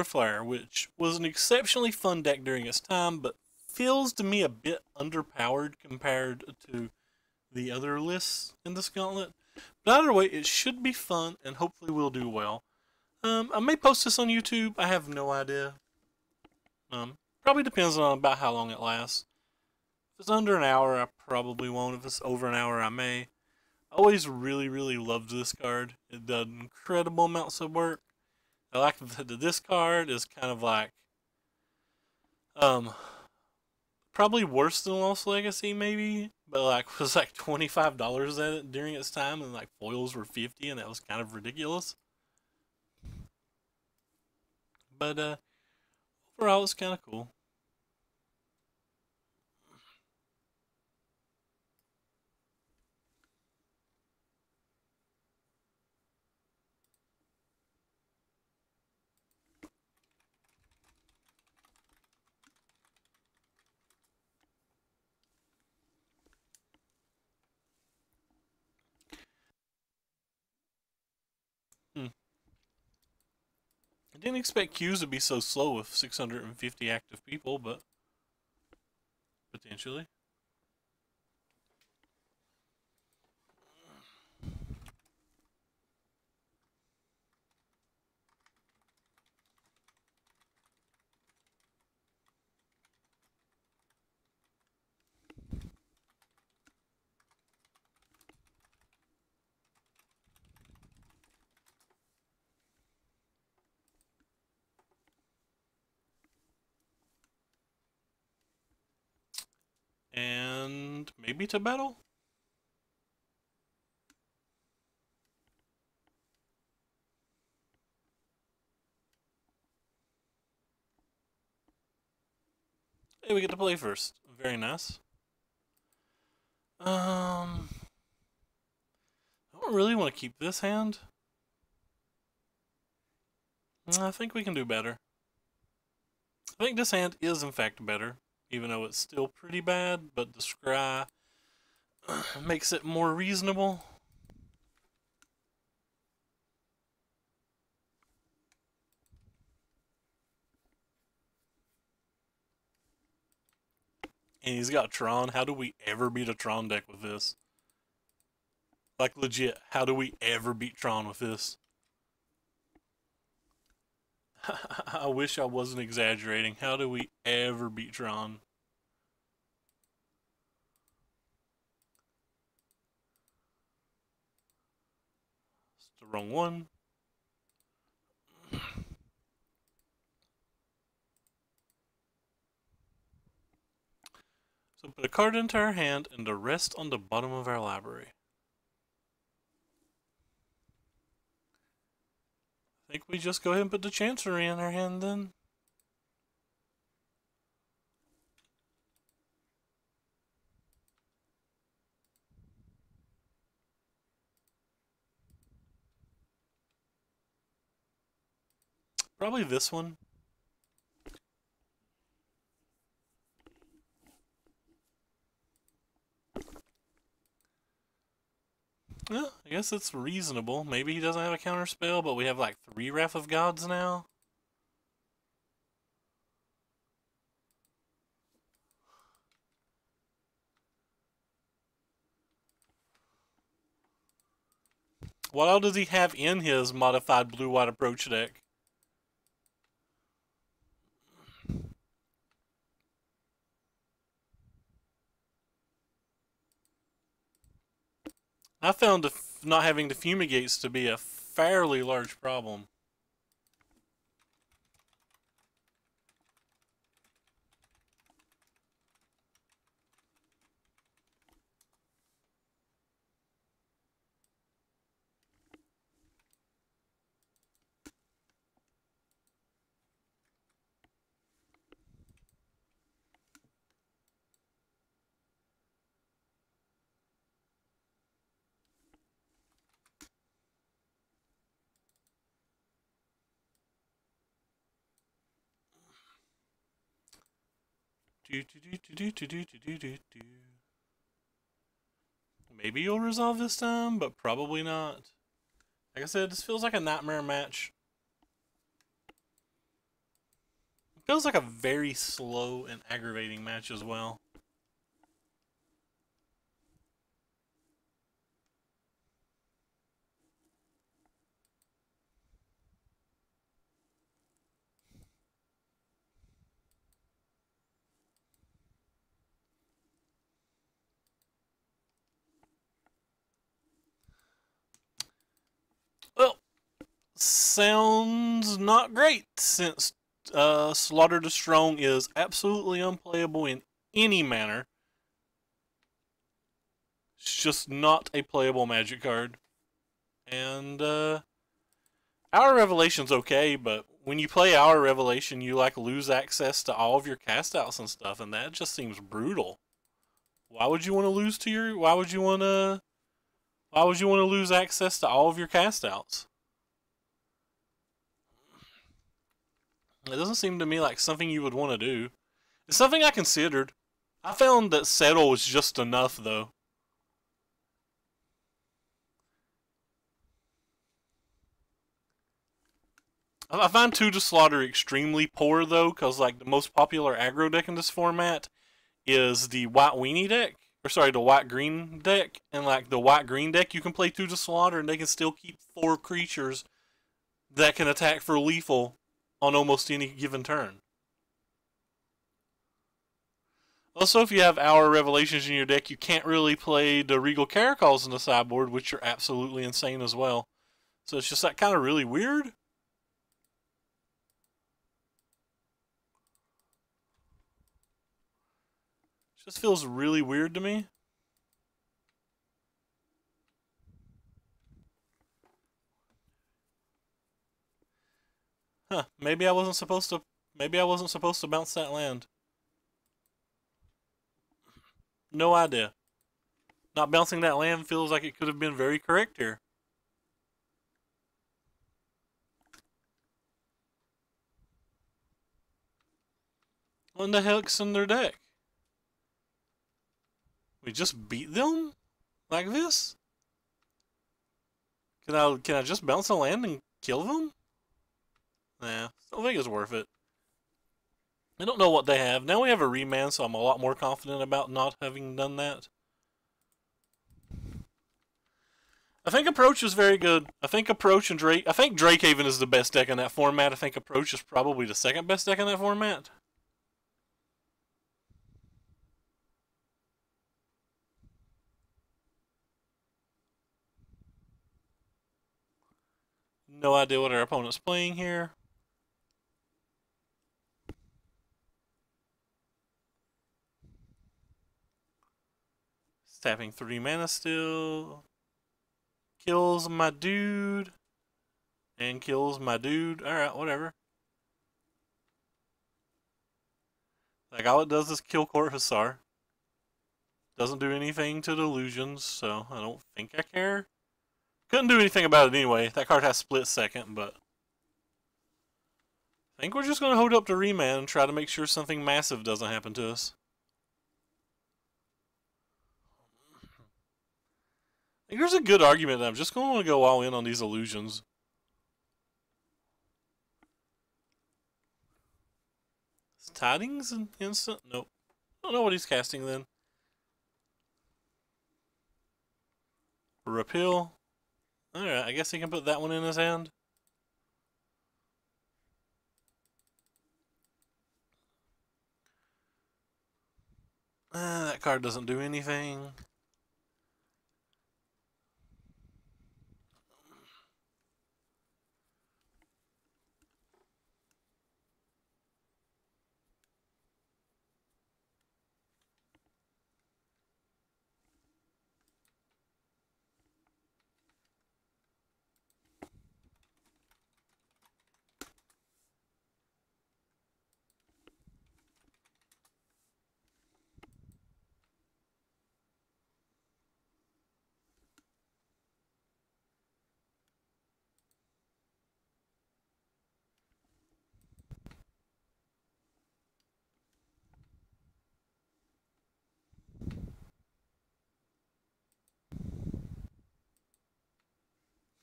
Solar Flare, which was an exceptionally fun deck during its time, but feels to me a bit underpowered compared to the other lists in this gauntlet. But either way, it should be fun and hopefully will do well. I may post this on YouTube. I have no idea. Probably depends on about how long it lasts. If it's under an hour, I probably won't. If it's over an hour, I may. I always really, really loved this card. It did incredible amounts of work. I like that this card is kind of like, probably worse than Lost Legacy, maybe, but like was like $25 at it during its time, and like foils were 50, and that was kind of ridiculous. But overall, it's kind of cool. Hmm. I didn't expect queues to be so slow with 650 active people, but potentially. And maybe to battle? Hey, we get to play first. Very nice. I don't really want to keep this hand. I think we can do better. I think this hand is in fact better, even though it's still pretty bad, but the scry makes it more reasonable. And he's got Tron. How do we ever beat a Tron deck with this? Like, legit, how do we ever beat Tron with this? I wish I wasn't exaggerating. How do we ever beat Tron? It's the wrong one. So put a card into our hand and the rest on the bottom of our library. I think we just go ahead and put the Chancery in our hand then. Probably this one. Yeah, I guess it's reasonable. Maybe he doesn't have a counter spell, but we have like 3 Wrath of Gods now. What all does he have in his modified blue-white approach deck? I found not having the fumigates to be a fairly large problem. Maybe you'll resolve this time, but probably not. Like I said, this feels like a nightmare match. feels like a very slow and aggravating match as well. Well, sounds not great since Slaughter to Strong is absolutely unplayable in any manner. It's just not a playable magic card. And Hour Revelation's okay, but when you play Hour Revelation, you like lose access to all of your cast outs and stuff, and that just seems brutal. Why would you want to lose to your? Why would you want to? Why would you want to lose access to all of your cast outs? It doesn't seem to me like something you would want to do. It's something I considered. I found that Settle was just enough, though. I find 2 to Slaughter extremely poor, though, because like the most popular aggro deck in this format is the white weenie deck. Or sorry, the white green deck. And like the white green deck, you can play 2 to Slaughter and they can still keep 4 creatures that can attack for lethal on almost any given turn. Also, if you have Hour Revelations in your deck, you can't really play the Regal Caracols in the sideboard, which are absolutely insane as well. So it's just that kind of really weird. It just feels really weird to me. Huh, maybe I wasn't supposed to bounce that land. No idea. Not bouncing that land feels like it could have been very correct here. What the heck's in their deck? We just beat them? Like this? Can I just bounce a land and kill them? Nah, don't think it's worth it. I don't know what they have. Now we have a remand, so I'm a lot more confident about not having done that. I think Approach is very good. I think Approach and Drake... I think Drakehaven is the best deck in that format. I think Approach is probably the second best deck in that format. No idea what our opponent's playing here. It's tapping 3 mana still. Kills my dude. And kills my dude. Alright, whatever. Like, all it does is kill Court Hussar. Doesn't do anything to Delusions, so I don't think I care. Couldn't do anything about it anyway. That card has split second, but... I think we're just going to hold up to remand and try to make sure something massive doesn't happen to us. I think there's a good argument that I'm just going to go all in on these illusions. Is Tidings an instant? Nope. I don't know what he's casting then. Repeal. Alright, I guess he can put that one in his hand. That card doesn't do anything.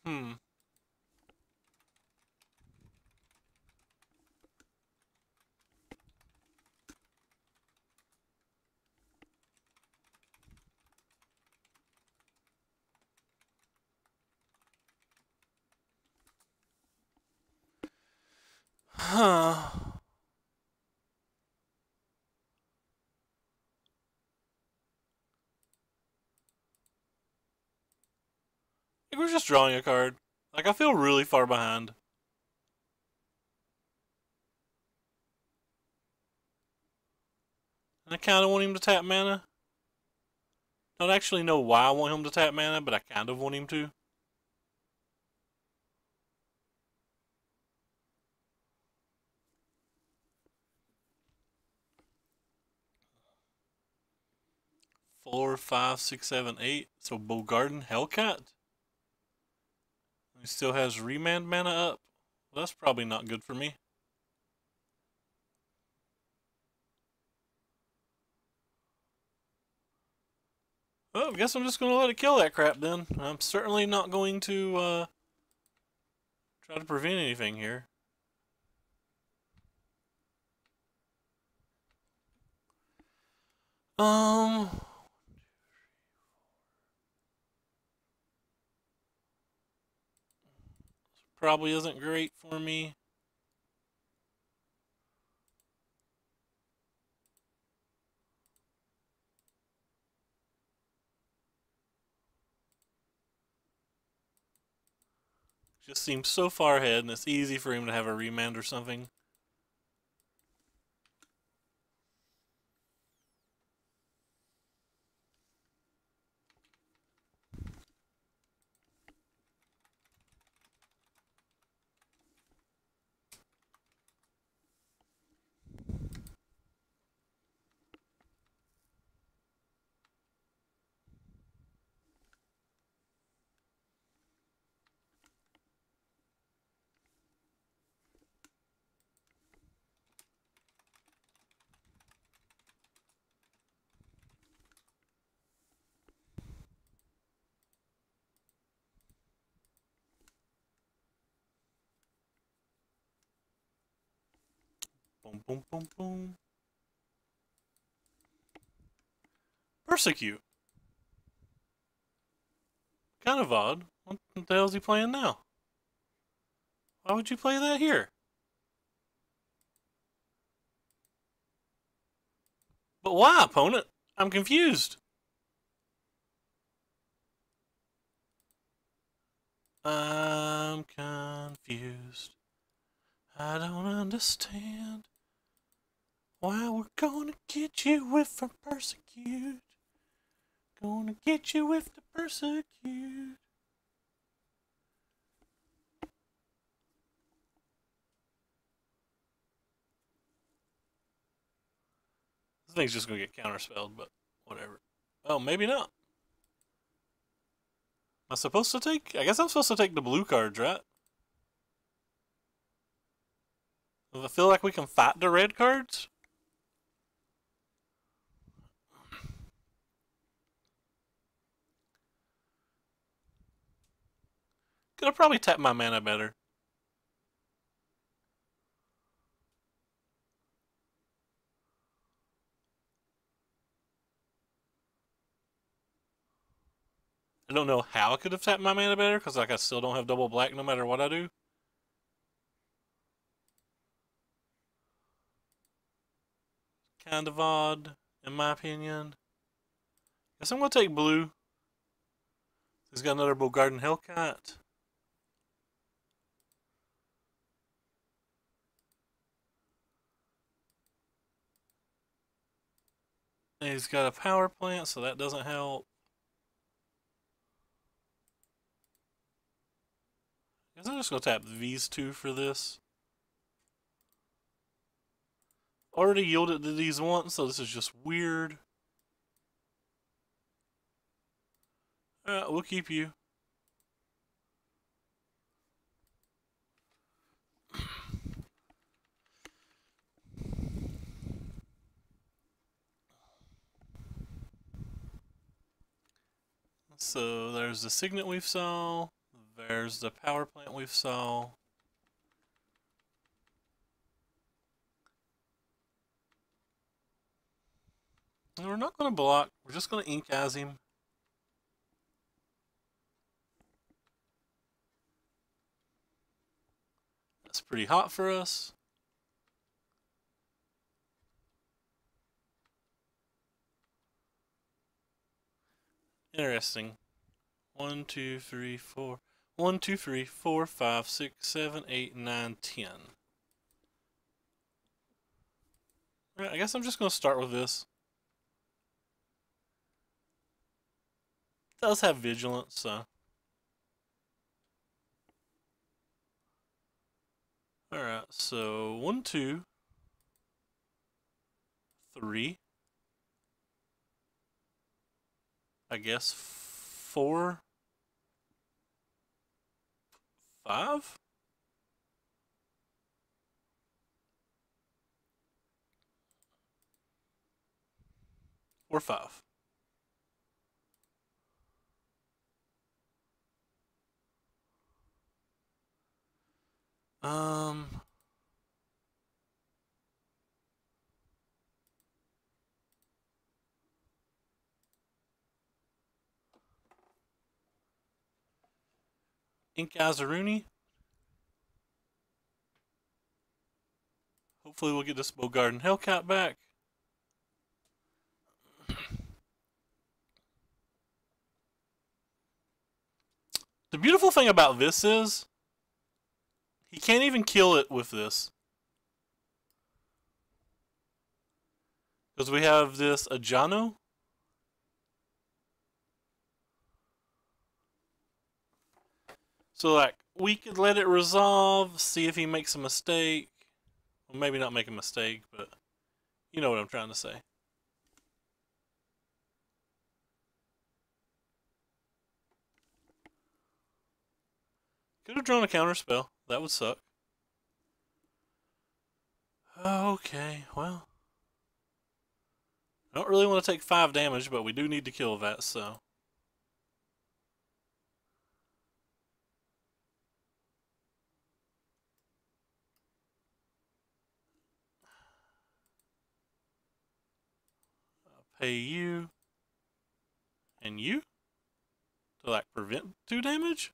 Hmm. we're just drawing a card. Like, I feel really far behind. And I kind of want him to tap mana. Don't actually know why I want him to tap mana, but I kind of want him to. Four, five, six, seven, eight. So Bogarden Hellcat. He still has remand mana up. Well, that's probably not good for me. Well, I guess I'm just going to let it kill that crap then. I'm certainly not going to try to prevent anything here. Probably isn't great for me. Just seems so far ahead, and it's easy for him to have a remand or something. Boom, boom, boom, boom. Persecute. Kind of odd. What the hell is he playing now? Why would you play that here? But why, opponent? I'm confused. I'm confused. I don't understand why we're gonna get you with the persecute. Gonna get you with the persecute. This thing's just gonna get counterspelled, but whatever. Oh, maybe not. Am I supposed to take? I guess I'm supposed to take the blue cards, right? Does it feel like we can fight the red cards? Could have probably tapped my mana better. I don't know how I could have tapped my mana better, because like I still don't have double black no matter what I do. Kind of odd, in my opinion. Guess I'm gonna take blue. He's got another Bogarden Hellcat. And he's got a power plant, so that doesn't help. Guess I'm just gonna tap these two for this. Already yielded to these once, so this is just weird. Alright, we'll keep you. So there's the Signet we've saw. There's the power plant we've saw. And we're not going to block. We're just going to ink as him. That's pretty hot for us. Interesting. 1, 2, 3, 4. 1, 2, 3, 4, 5, 6, 7, 8, 9, 10. Alright, I guess I'm just going to start with this. It does have vigilance, so. Alright, so 1, 2, 3. I guess 4, 5? Or 5. Ink Azaruni. Hopefully we'll get this Bogarden Hellcat back. The beautiful thing about this is he can't even kill it with this. Because we have this Ajano. So, like, we could let it resolve, see if he makes a mistake. Well, maybe not make a mistake, but you know what I'm trying to say. Could have drawn a counter spell. That would suck. Okay, well. I don't really want to take 5 damage, but we do need to kill that, so. I'll pay you. And you? To, like, prevent 2 damage?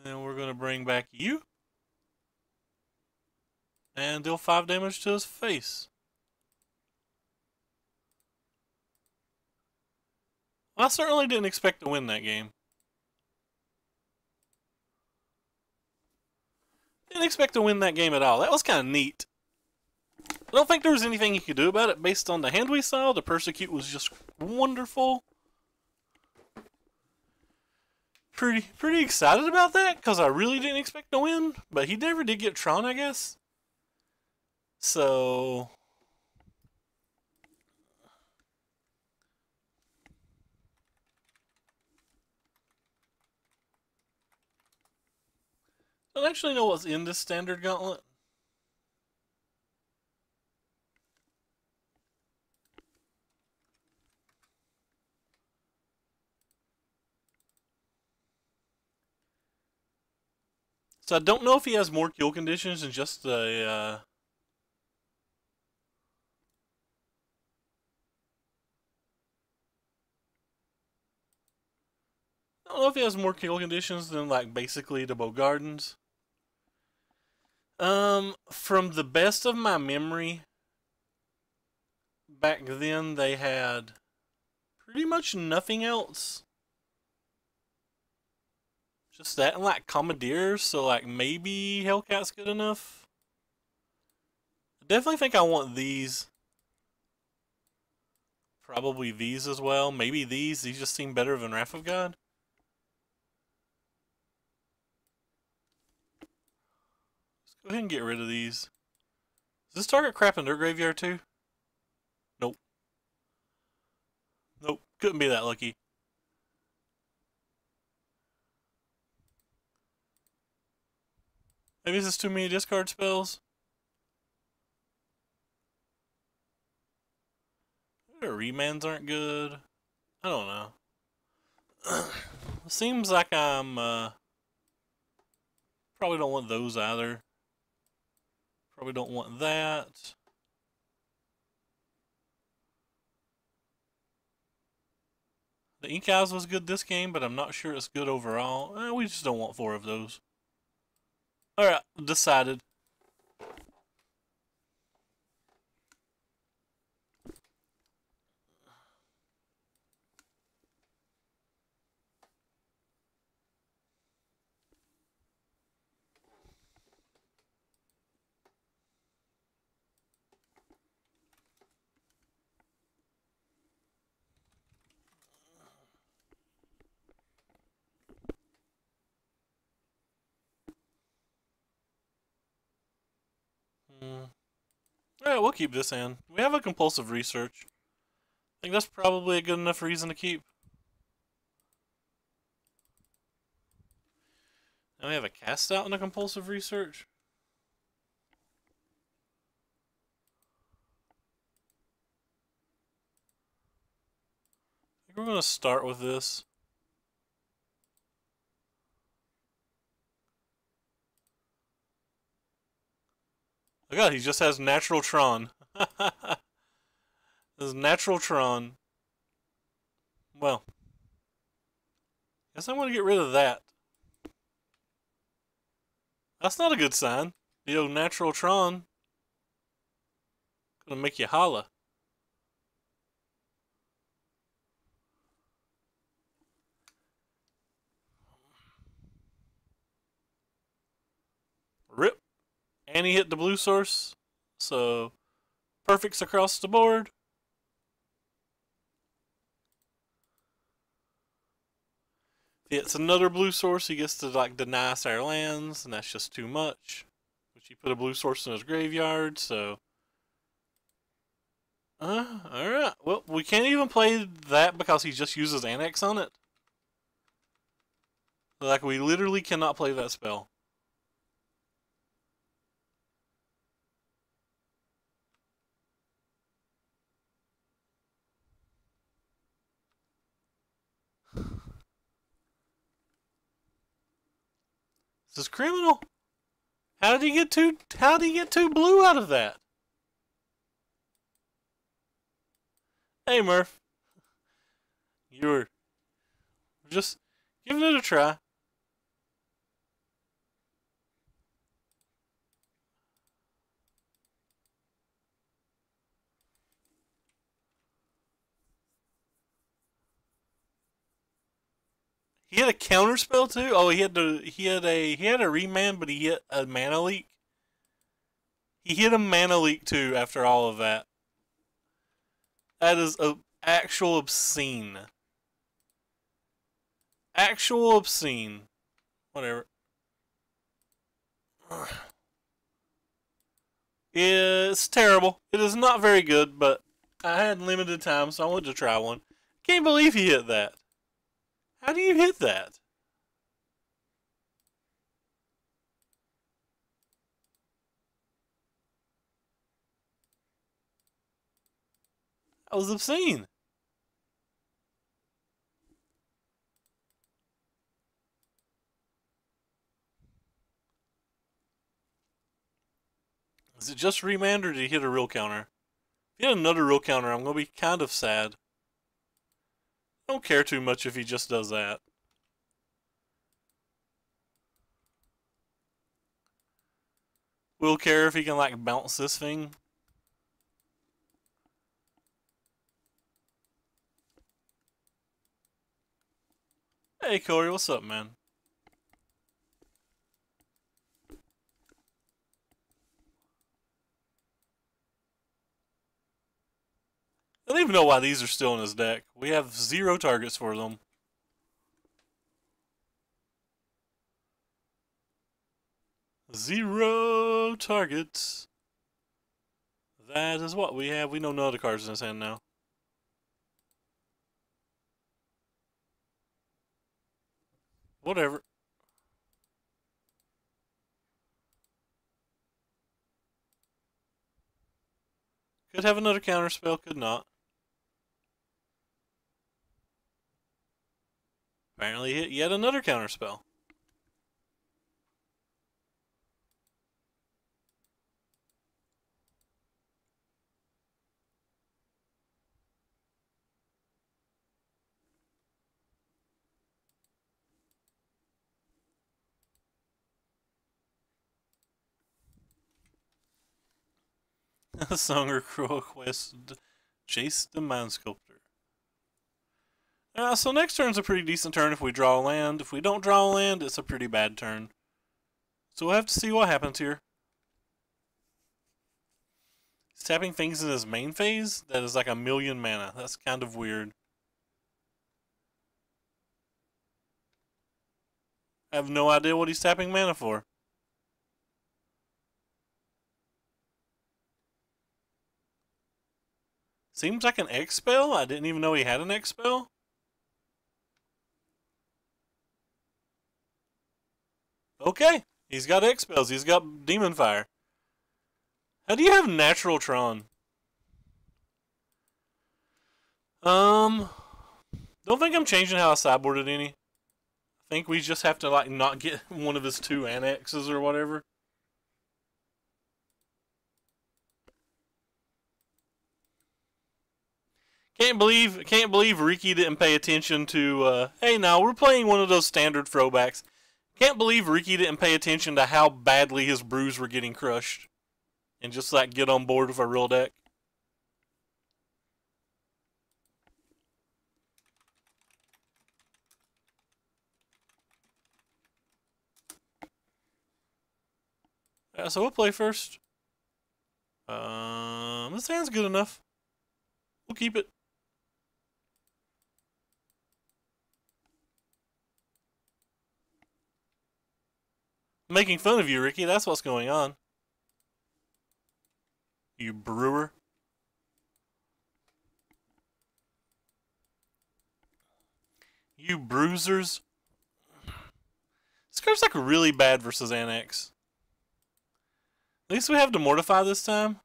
And we're going to bring back you. And deal 5 damage to his face. I certainly didn't expect to win that game. Didn't expect to win that game at all. That was kind of neat. I don't think there was anything you could do about it based on the hand we saw. The Persecute was just wonderful. Pretty excited about that because I really didn't expect to win. But he never did get Tron, I guess. So I don't actually know what's in this standard gauntlet. So I don't know if he has more kill conditions than just the I don't know if he has more kill conditions than, like, basically the Bogardens. From the best of my memory, back then they had pretty much nothing else. Just that and, like, Commandeers, so, like, maybe Hellcat's good enough. I definitely think I want these. Probably these as well. Maybe these. These just seem better than Wrath of God. Let's go ahead and get rid of these. Does this target crap in their graveyard too? Nope. Nope. Couldn't be that lucky. Maybe this is too many discard spells. Their remands aren't good. I don't know. Seems like I'm probably don't want those either. Probably don't want that. The Ink Eyes was good this game, but I'm not sure it's good overall. We just don't want 4 of those. Alright, decided. Alright, we'll keep this in. We have a compulsive research. I think that's probably a good enough reason to keep. Now we have a cast out and a compulsive research. I think we're going to start with this. Oh god, he just has natural Tron. This is natural Tron. Well, guess I'm going to get rid of that. That's not a good sign. The old natural Tron. Gonna make you holla. Rip. And he hit the blue source. So, perfects across the board. If it's another blue source, he gets to like deny us our lands, and that's just too much. Which he put a blue source in his graveyard, so. Alright. Well, we can't even play that because he just uses Annex on it. Like, we literally cannot play that spell. This is criminal. How did he get two blue out of that? Hey Murph. You were just giving it a try. He had a counter spell too. Oh, he had a remand, but he hit a mana leak. He hit a mana leak too after all of that. That is actual obscene. Actual obscene. Whatever. It's terrible. It is not very good, but I had limited time, so I wanted to try one. Can't believe he hit that. How do you hit that? That was obscene. Is it just remand or did he hit a real counter? If he hit another real counter, I'm going to be kind of sad. I don't care too much if he just does that. We'll care if he can like bounce this thing. Hey Corey, what's up, man? I don't even know why these are still in his deck. We have 0 targets for them. Zero targets. That is what we have. We know no other cards in his hand now. Whatever. Could have another counter spell, could not. Apparently hit yet another counter spell. Song request Chase the Mind Sculptor. So next turn's a pretty decent turn if we draw a land. If we don't draw a land, it's a pretty bad turn. So we'll have to see what happens here. He's tapping things in his main phase that is like 1,000,000 mana. That's kind of weird. I have no idea what he's tapping mana for. Seems like an X spell. I didn't even know he had an X spell. Okay, he's got X spells. He's got Demon Fire. How do you have Natural Tron? Don't think I'm changing how I sideboarded any. I think we just have to like not get one of his 2 annexes or whatever. Can't believe Ricky didn't pay attention to. Hey, now we're playing one of those standard throwbacks. Can't believe Ricky didn't pay attention to how badly his brews were getting crushed, and just like get on board with a real deck. Yeah, so we'll play first. This hand's good enough. We'll keep it. Making fun of you, Ricky. That's what's going on. You brewer. You bruisers. This card's like really bad versus Annex. At least we have to Mortify this time.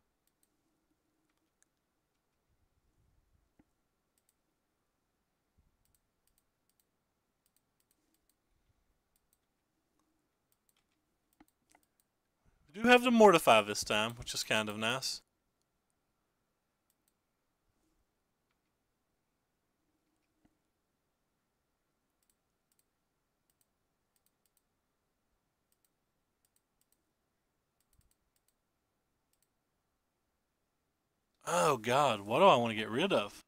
We do have to Mortify this time, which is kind of nice. Oh god, what do I want to get rid of? So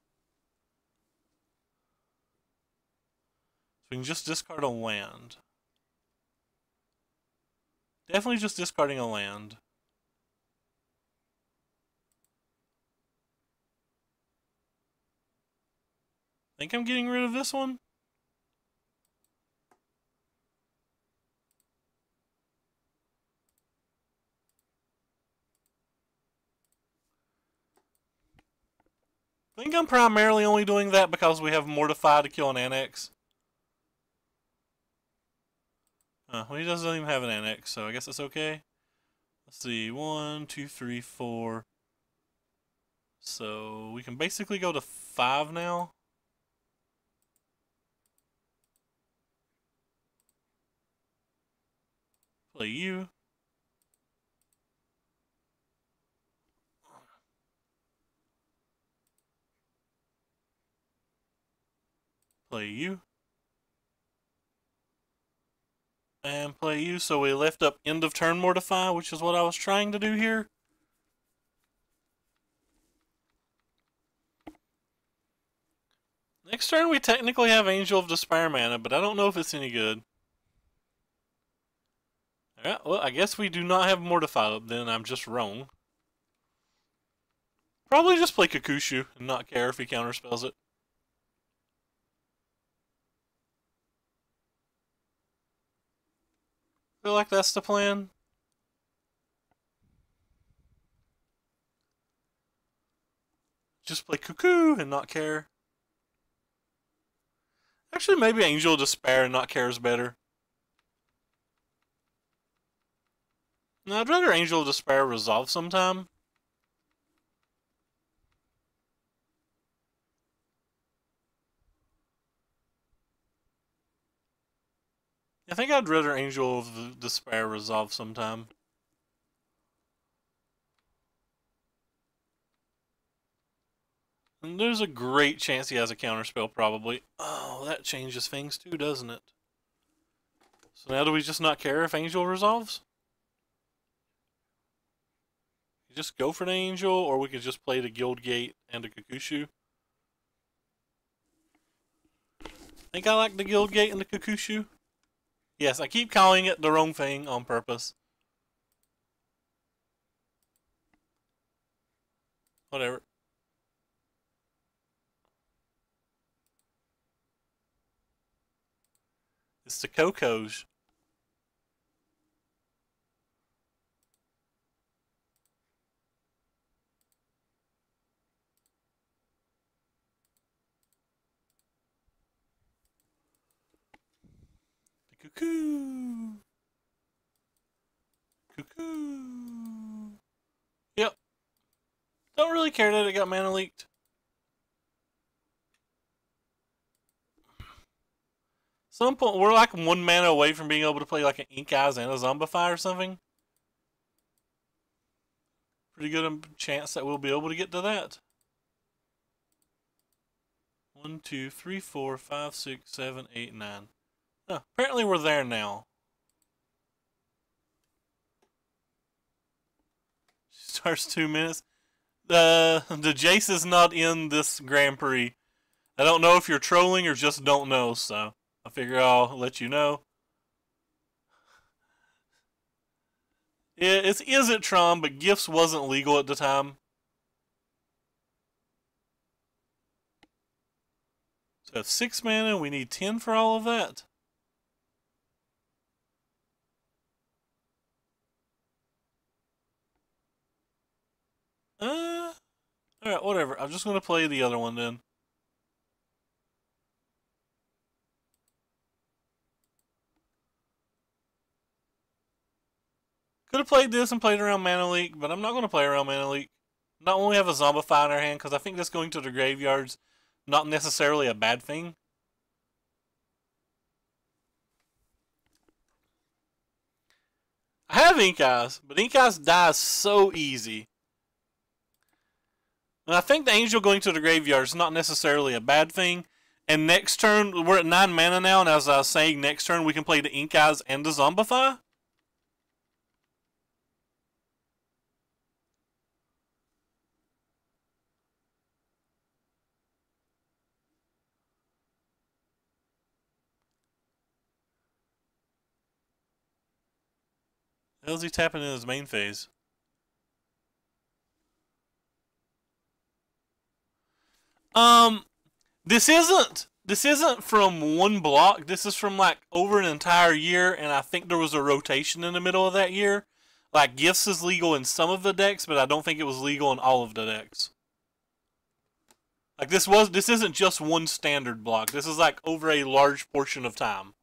we can just discard a land. Definitely just discarding a land. Think I'm getting rid of this one? I think I'm primarily only doing that because we have Mortify to kill an Annex. Well, he doesn't even have an Annex, so I guess it's okay. Let's see, 1, 2, 3, 4. So we can basically go to 5 now. Play you. Play you. And play you, so we left up end of turn Mortify, which is what I was trying to do here. Next turn we technically have Angel of Despair mana, but I don't know if it's any good. Alright, well, I guess we do not have Mortify up then, I'm just wrong. Probably just play Kakushu and not care if he counterspells it. Feel like that's the plan. Just play Cuckoo and not care. Actually, maybe Angel of Despair and not care is better. No, I'd rather Angel of Despair resolve sometime. I think I'd rather Angel of Despair resolve sometime. And there's a great chance he has a counterspell, probably. Oh, that changes things too, doesn't it? So now do we just not care if Angel resolves? You just go for an Angel, or we could just play the Guild Gate and a Kakushu. Think I like the Guild Gate and the Kakushu? Yes, I keep calling it the wrong thing on purpose. Whatever. It's the Cocos. Cuckoo. Cuckoo. Yep. Don't really care that it got mana leaked. Some point we're like 1 mana away from being able to play like an Ink Eyes and a Zombify or something. Pretty good chance that we'll be able to get to that. 1, 2, 3, 4, 5, 6, 7, 8, 9. Oh, apparently we're there now. Starts 2 minutes. The Jace is not in this Grand Prix. I don't know if you're trolling or just don't know, so I figure I'll let you know. It's Is It Tron, but Gifts wasn't legal at the time. So that's 6 mana, we need 10 for all of that. Alright, whatever. I'm just going to play the other one then. Could have played this and played around Mana Leak, but I'm not going to play around Mana Leak. Not when we have a Zombify in our hand, because I think this going to the graveyard's not necessarily a bad thing. I have Ink Eyes, but Ink Eyes dies so easy. And I think the Angel going to the graveyard is not necessarily a bad thing. And next turn, we're at 9 mana now, and as I was saying, next turn we can play the Ink Eyes and the Zombify. How's he tapping in his main phase? This isn't from one block. This is from like over an entire year, and I think there was a rotation in the middle of that year. Like Gifts is legal in some of the decks, but I don't think it was legal in all of the decks. Like this isn't just one standard block. This is like over a large portion of time.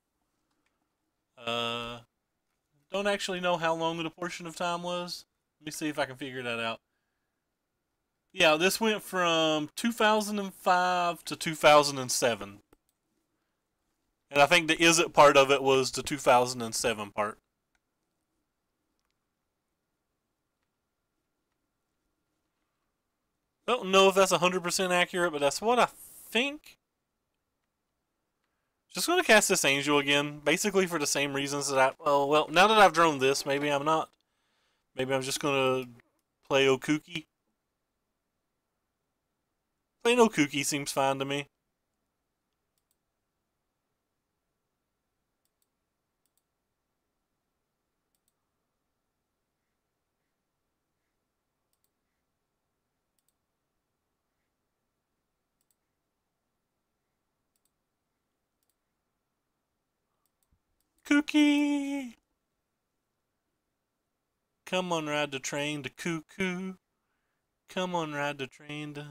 Don't actually know how long the portion of time was. Let me see if I can figure that out. Yeah, this went from 2005 to 2007. And I think the Is It part of it was the 2007 part. Don't know if that's 100% accurate, but that's what I think. Just going to cast this Angel again, basically for the same reasons that I... Well, now that I've drawn this, maybe I'm not. Maybe I'm just going to play Okuki. Playing Okuki seems fine to me. Cookie! Come on, ride the train to Cuckoo. Come on, ride the train to...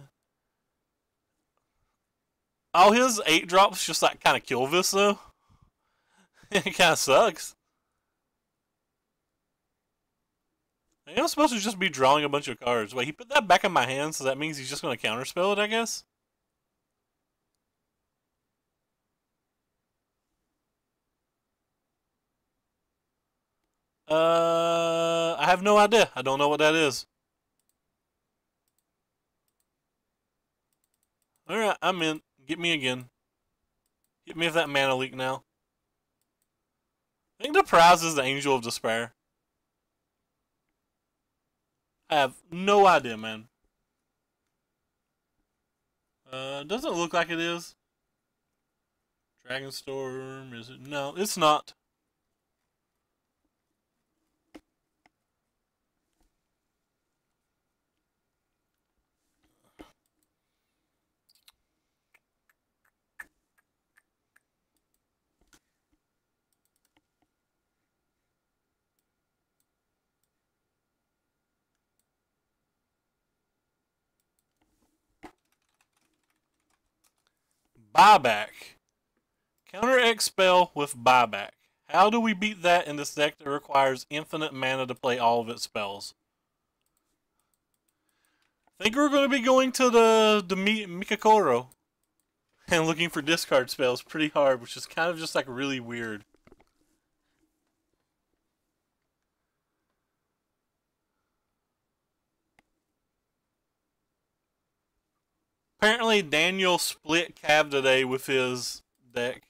All his 8 drops just like kind of kill this though. It kind of sucks. I'm supposed to just be drawing a bunch of cards. Wait, he put that back in my hand, so that means he's just going to counterspell it, I guess? I have no idea. I don't know what that is. Alright, I'm in. Get me again. Get me with that Mana Leak now. I think the prize is the Angel of Despair. I have no idea, man. Doesn't look like it is. Dragonstorm, is it? No, it's not. Buyback. Counter X spell with buyback. How do we beat that in this deck that requires infinite mana to play all of its spells? I think we're going to be going to the Mikakoro and looking for discard spells pretty hard, which is kind of just like really weird. Apparently Daniel split Cav today with his deck.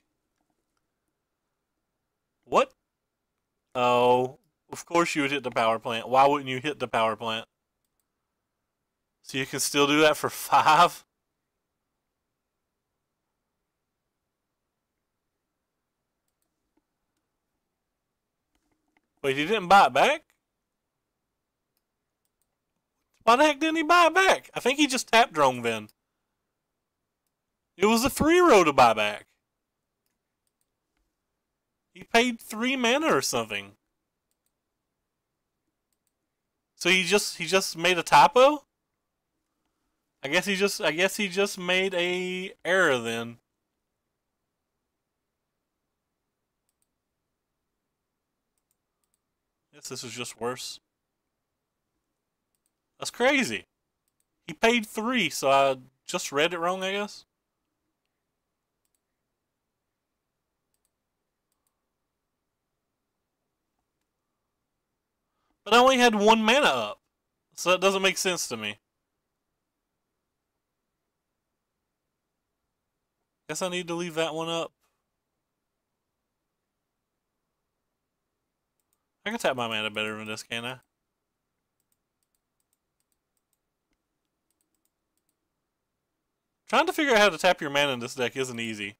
What? Oh, of course you would hit the power plant. Why wouldn't you hit the power plant? So you can still do that for 5? Wait, he didn't buy it back? Why the heck didn't he buy it back? I think he just tapped Drone then. It was a free roll to buy back. He paid 3 mana or something. So he just made a typo? I guess he just made a error then. Guess this is just worse. That's crazy. He paid 3, so I just read it wrong, I guess. But I only had 1 mana up. So that doesn't make sense to me. Guess I need to leave that one up. I can tap my mana better than this, can't I? Trying to figure out how to tap your mana in this deck isn't easy.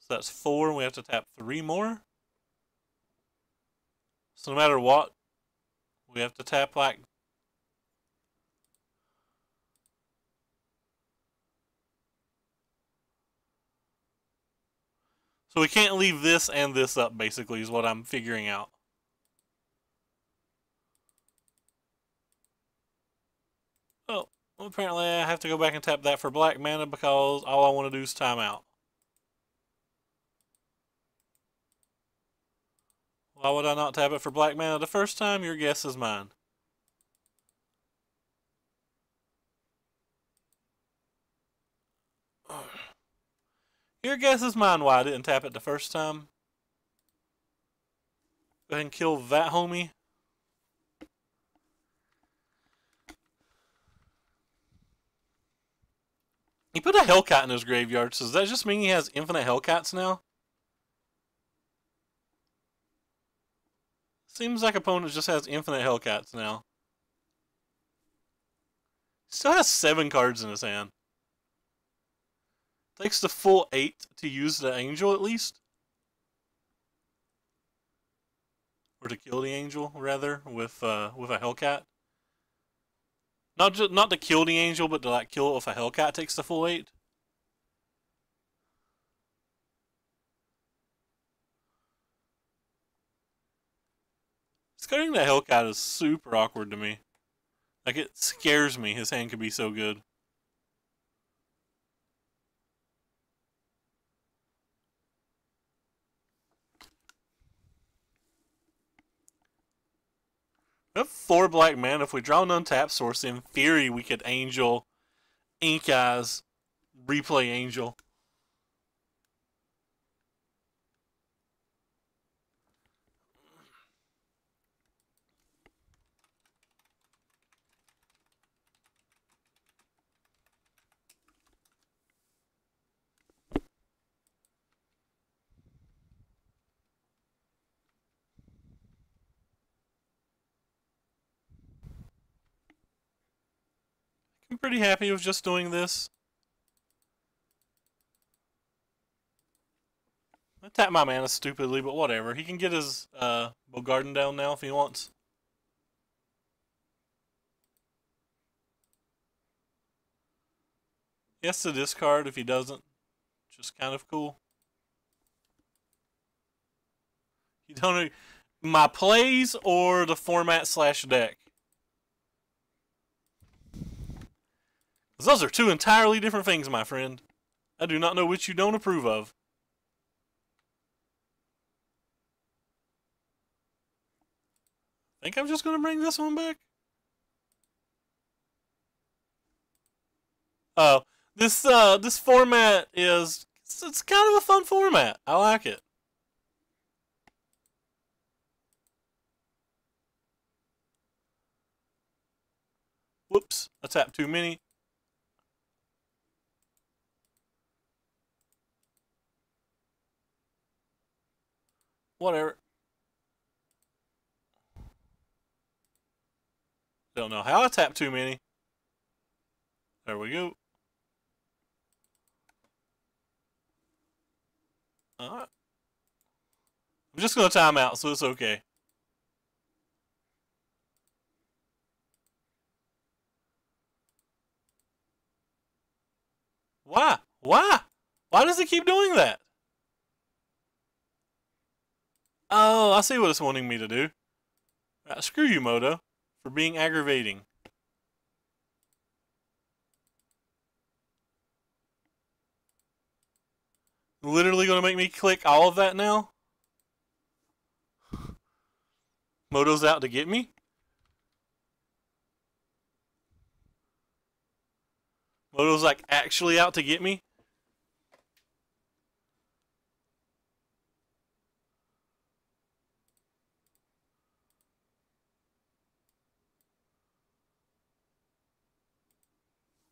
So that's 4, and we have to tap 3 more. So no matter what, we have to tap like... So we can't leave this and this up, basically, is what I'm figuring out. Oh, well, apparently I have to go back and tap that for black mana because all I want to do is time out. Why would I not tap it for black mana the first time? Your guess is mine. Your guess is mine why I didn't tap it the first time. Go ahead and kill that homie. He put a Hellcat in his graveyard, so does that just mean he has infinite Hellcats now? Seems like opponent just has infinite Hellcats now. Still has 7 cards in his hand. Takes the full 8 to use the angel at least. Or to kill the angel, rather, with a Hellcat. Not to kill the angel, but to like kill it with a Hellcat takes the full 8. Discarding the Hellcat is super awkward to me. Like, it scares me his hand could be so good. We have 4 black mana. If we draw an untapped source, in theory, we could Angel, Ink Eyes, replay Angel. I'm pretty happy with just doing this. I tap my mana stupidly, but whatever. He can get his Bogarden down now if he wants. He has to discard if he doesn't. Just kind of cool. You don't. My plays or the format slash deck? Those are two entirely different things, my friend. I do not know which you don't approve of. I think I'm just going to bring this one back. Oh, this format is it's kind of a fun format. I like it. Whoops, I tapped too many. Whatever. Don't know how I tapped too many. There we go. Alright. I'm just going to time out, so it's okay. Why? Why? Why does it keep doing that? Oh, I see what it's wanting me to do. Right, screw you, Moto, for being aggravating. Literally going to make me click all of that now? Moto's out to get me? Moto's like actually out to get me?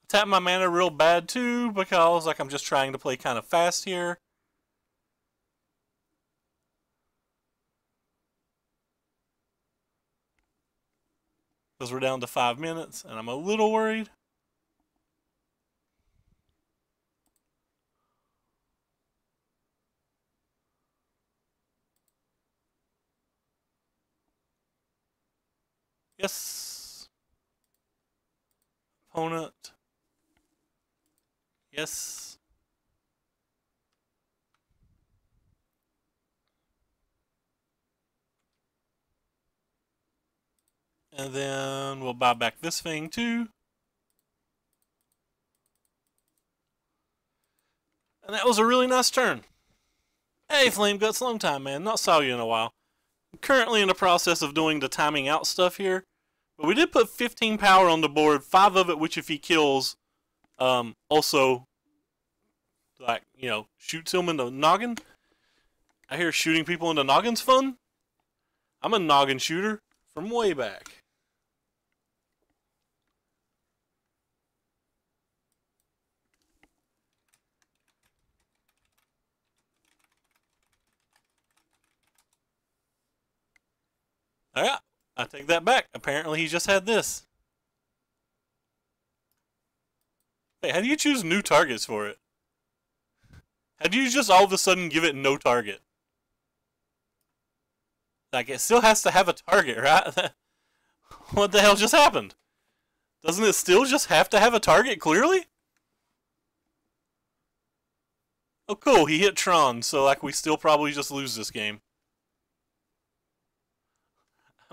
Tap my mana real bad too because like I'm just trying to play kind of fast here. Because we're down to 5 minutes and I'm a little worried. Yes. Opponent. Yes. And then we'll buy back this thing too. And that was a really nice turn. Hey, Flame Guts, long time, man. Not saw you in a while. I'm currently in the process of doing the timing out stuff here. But we did put 15 power on the board, 5 of it, which if he kills, also, like, you know, shoots him in the noggin. I hear shooting people in the noggin's fun. I'm a noggin shooter from way back. Yeah, I take that back. Apparently he just had this. Hey, how do you choose new targets for it? How do you just all of a sudden give it no target? Like, it still has to have a target, right? What the hell just happened? Doesn't it still just have to have a target, clearly? Oh, cool, he hit Tron, so, like, we still probably just lose this game.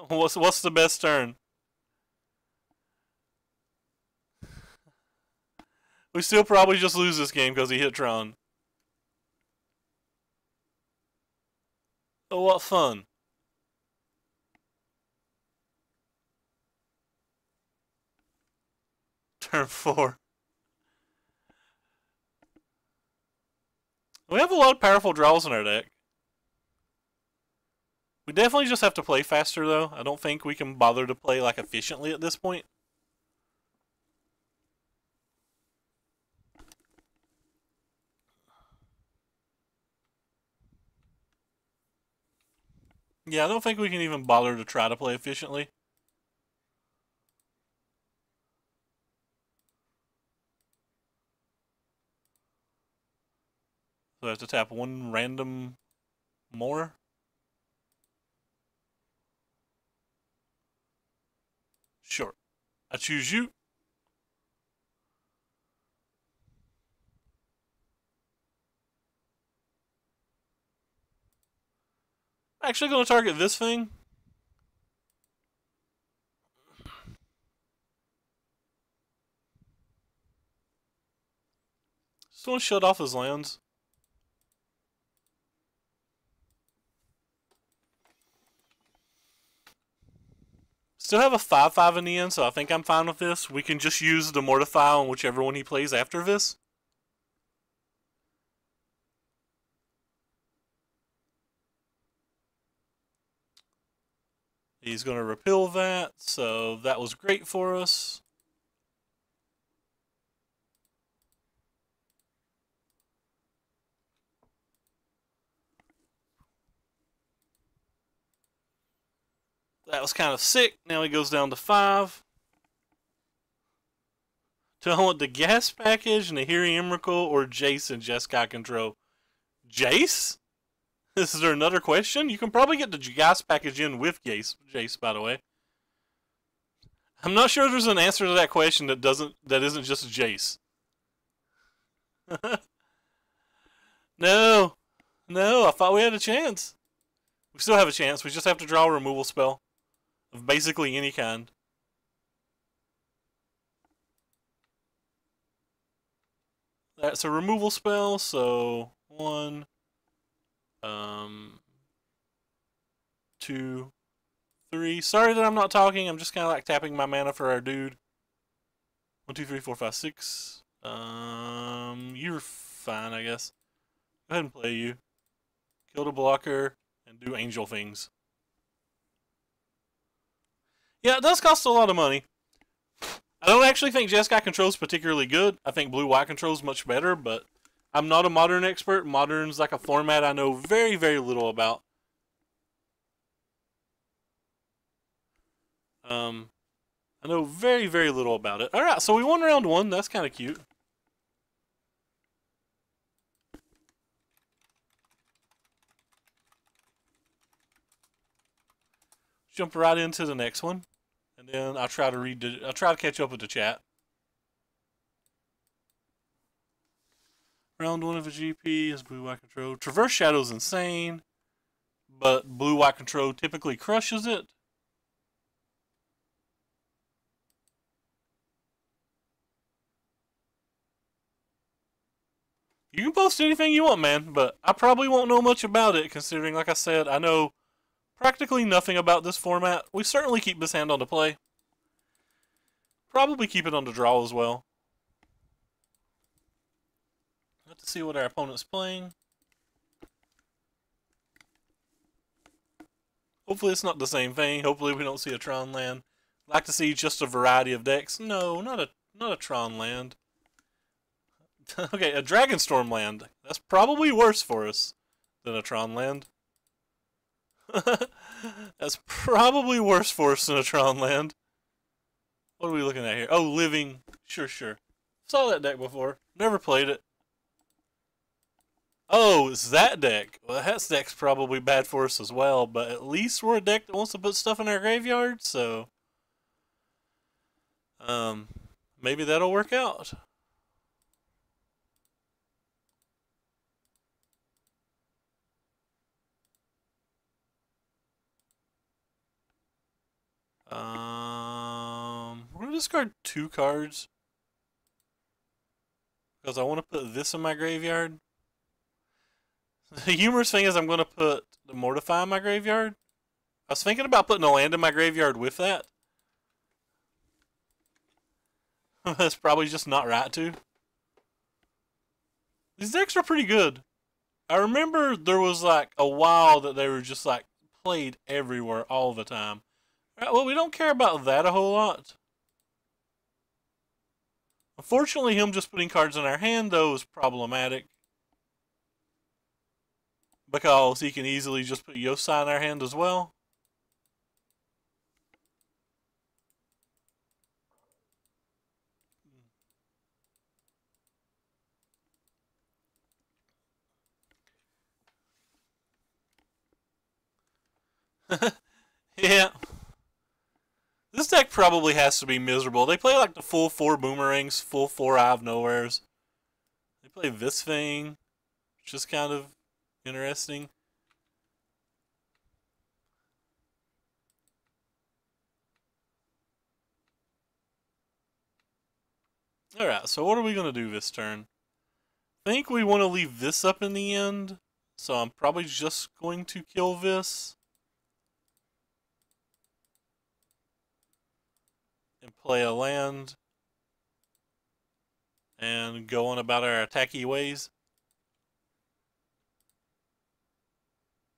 What's the best turn? We still probably just lose this game because he hit Tron. Oh, what fun. Turn 4. We have a lot of powerful draws in our deck. We definitely just have to play faster, though. I don't think we can bother to play, like, efficiently at this point. Yeah, I don't think we can even bother to try to play efficiently. So I have to tap one random more. Sure. I choose you. Actually going to target this thing. Just want to shut off his lands. Still have a 5/5 in the end, so I think I'm fine with this. We can just use the Mortify on whichever one he plays after this. He's going to repeal that, so that was great for us. That was kind of sick. Now he goes down to 5. Do I want the gas package, Nahiri Emrakul, or Jace and Jeskai Control? Jace? Is there another question? You can probably get the gas package in with Jace, by the way. I'm not sure there's an answer to that question that isn't just Jace. No. No, I thought we had a chance. We still have a chance. We just have to draw a removal spell of basically any kind. That's a removal spell, so 1, 2, 3. Sorry that I'm not talking. I'm just kind of like tapping my mana for our dude. 1, 2, 3, 4, 5, 6. You're fine, I guess. Go ahead and play you. Kill the blocker and do angel things. Yeah, it does cost a lot of money. I don't actually think Jeskai Control is particularly good. I think Blue-White Control is much better, but I'm not a Modern expert. Modern's like a format I know very, very little about. I know very, very little about it. Alright, so we won round 1. That's kind of cute. Jump right into the next one. And then I'll try to catch up with the chat. Round 1 of a GP is Blue-White Control. Traverse Shadow's insane, but Blue-White Control typically crushes it. You can post anything you want, man, but I probably won't know much about it, considering, like I said, I know practically nothing about this format. We certainly keep this hand on the play. Probably keep it on the draw as well. Let's see what our opponent's playing. Hopefully it's not the same thing. Hopefully we don't see a Tron land. I'd like to see just a variety of decks. No, not a Tron land. Okay, a Dragonstorm land. That's probably worse for us than a Tron land. That's probably worse for us than a Tron land. What are we looking at here? Oh, Living. Sure. Saw that deck before. Never played it. Oh, it's that deck. Well, that deck's probably bad for us as well, but at least we're a deck that wants to put stuff in our graveyard, so maybe that'll work out. We're gonna discard 2 cards because I want to put this in my graveyard. The humorous thing is I'm going to put the Mortify in my graveyard. I was thinking about putting a land in my graveyard with that. That's probably just not right to. These decks are pretty good. I remember there was like a while that they were just like played everywhere all the time. Alright, well, we don't care about that a whole lot. Unfortunately, him just putting cards in our hand, though, is problematic. Because he can easily just put Yosai in our hand as well. Yeah. This deck probably has to be miserable. They play like the full 4 Boomerangs, full 4 Eye of Nowheres. They play this thing, which is kind of interesting. Alright, so what are we going to do this turn? I think we want to leave this up in the end, so I'm probably just going to kill this. And play a land. And go on about our attacky ways.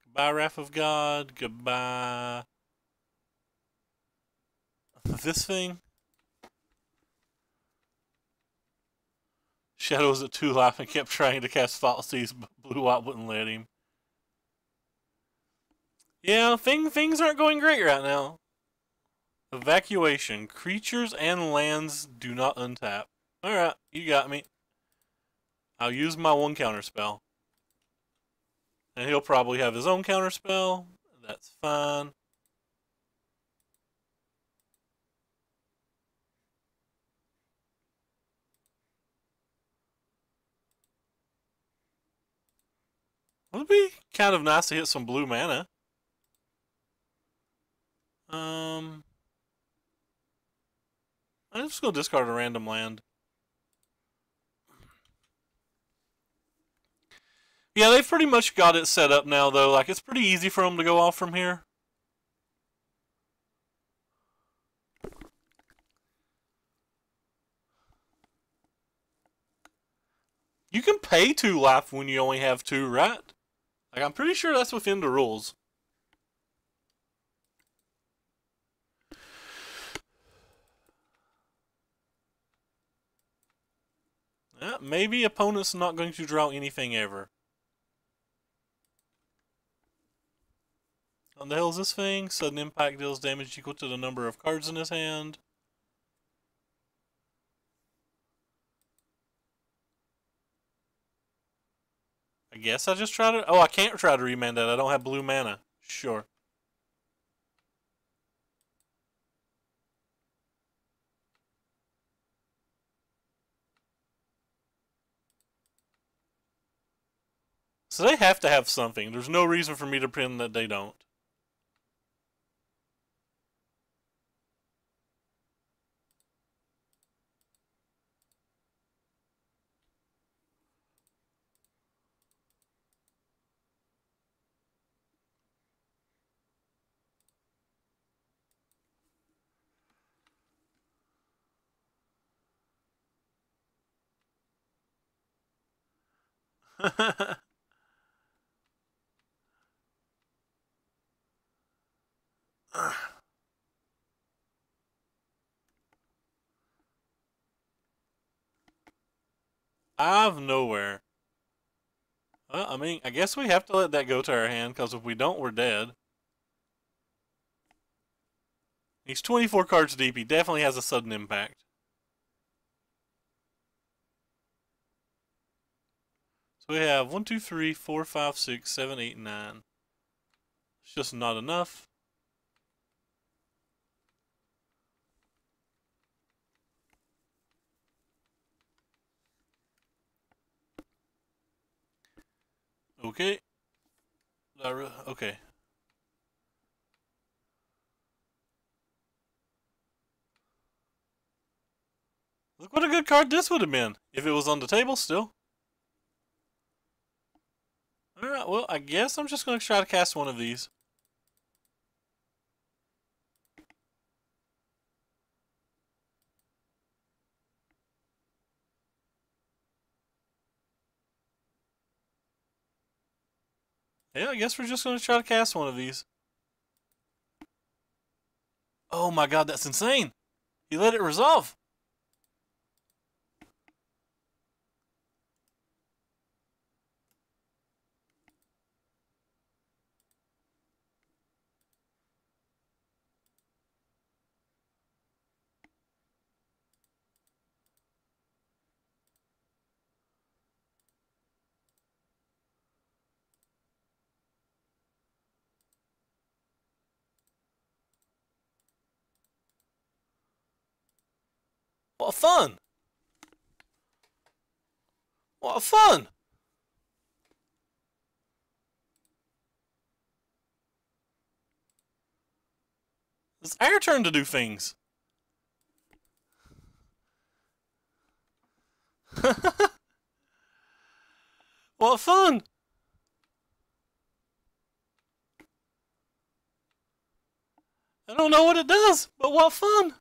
Goodbye, Wrath of God. Goodbye. This thing. Shadow was at 2 life and kept trying to cast Falsies, but Blue White wouldn't let him. Yeah, things aren't going great right now. Evacuation. Creatures and lands do not untap. Alright, you got me. I'll use my 1 counter spell. And he'll probably have his own counter spell. That's fine. It would be kind of nice to hit some blue mana. I'm just going to discard a random land. Yeah, they've pretty much got it set up now, though. Like, it's pretty easy for them to go off from here. You can pay 2 life when you only have 2, right? Like, I'm pretty sure that's within the rules. Maybe opponent's not going to draw anything ever. What the hell is this thing? Sudden impact deals damage equal to the number of cards in his hand. I guess I just try to... Oh, I can't try to remand that. I don't have blue mana. Sure. So they have to have something. There's no reason for me to pretend that they don't. Out of nowhere. Well, I mean, I guess we have to let that go to our hand, because if we don't, we're dead. He's 24 cards deep. He definitely has a sudden impact. So we have 1, 2, 3, 4, 5, 6, 7, 8, 9. It's just not enough. Okay. Okay. Look what a good card this would have been if it was on the table still. Alright, well, I guess I'm just going to try to cast one of these. Yeah, I guess we're just going to try to cast one of these. Oh my god, that's insane! He let it resolve! What fun! What fun! It's our turn to do things. What fun! I don't know what it does, but what fun!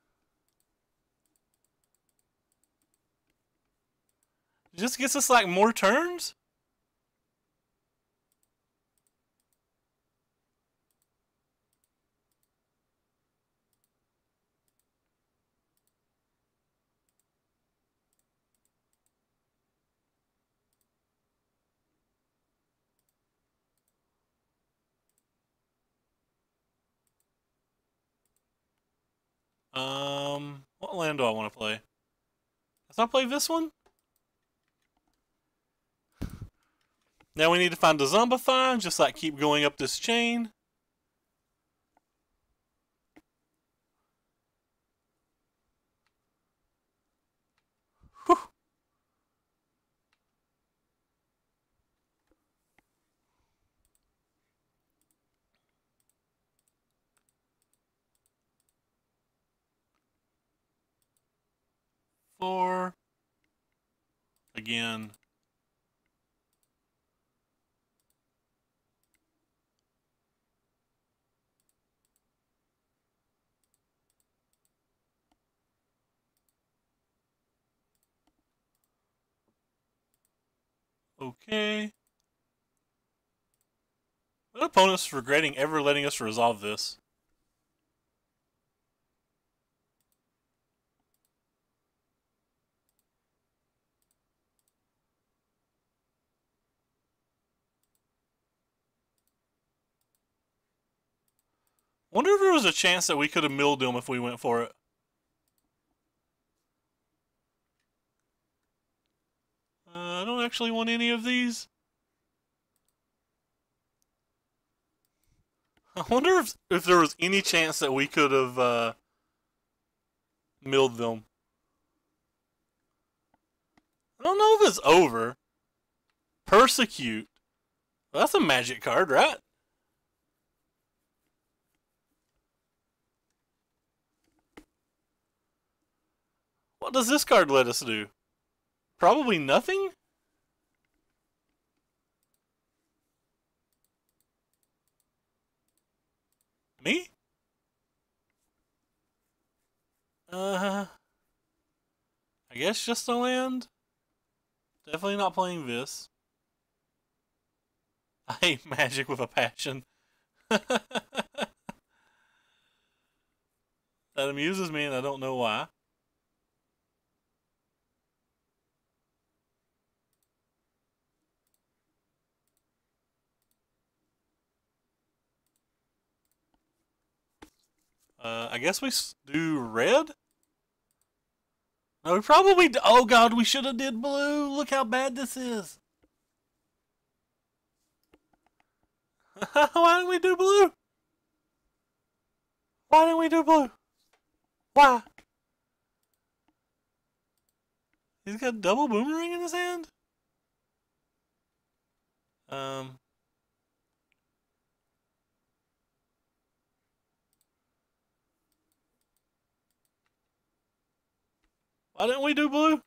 It just gets us like more turns? What land do I want to play? Let's not play this one. Now we need to find a Zombify, just like keep going up this chain. Whew. Four. Again. Okay. What opponent's regretting ever letting us resolve this? Wonder if there was a chance that we could have milled them if we went for it. I don't actually want any of these. I wonder if there was any chance that we could have milled them. I don't know if it's over. Persecute. Well, that's a magic card, right? What does this card let us do? Probably nothing? Me? I guess just a land? Definitely not playing this. I hate magic with a passion. That amuses me and I don't know why. I guess we do red? No, we probably... Oh god, we should have did blue. Look how bad this is. Why didn't we do blue? Why didn't we do blue? Why? He's got double boomerang in his hand? Um... Why didn't we do blue?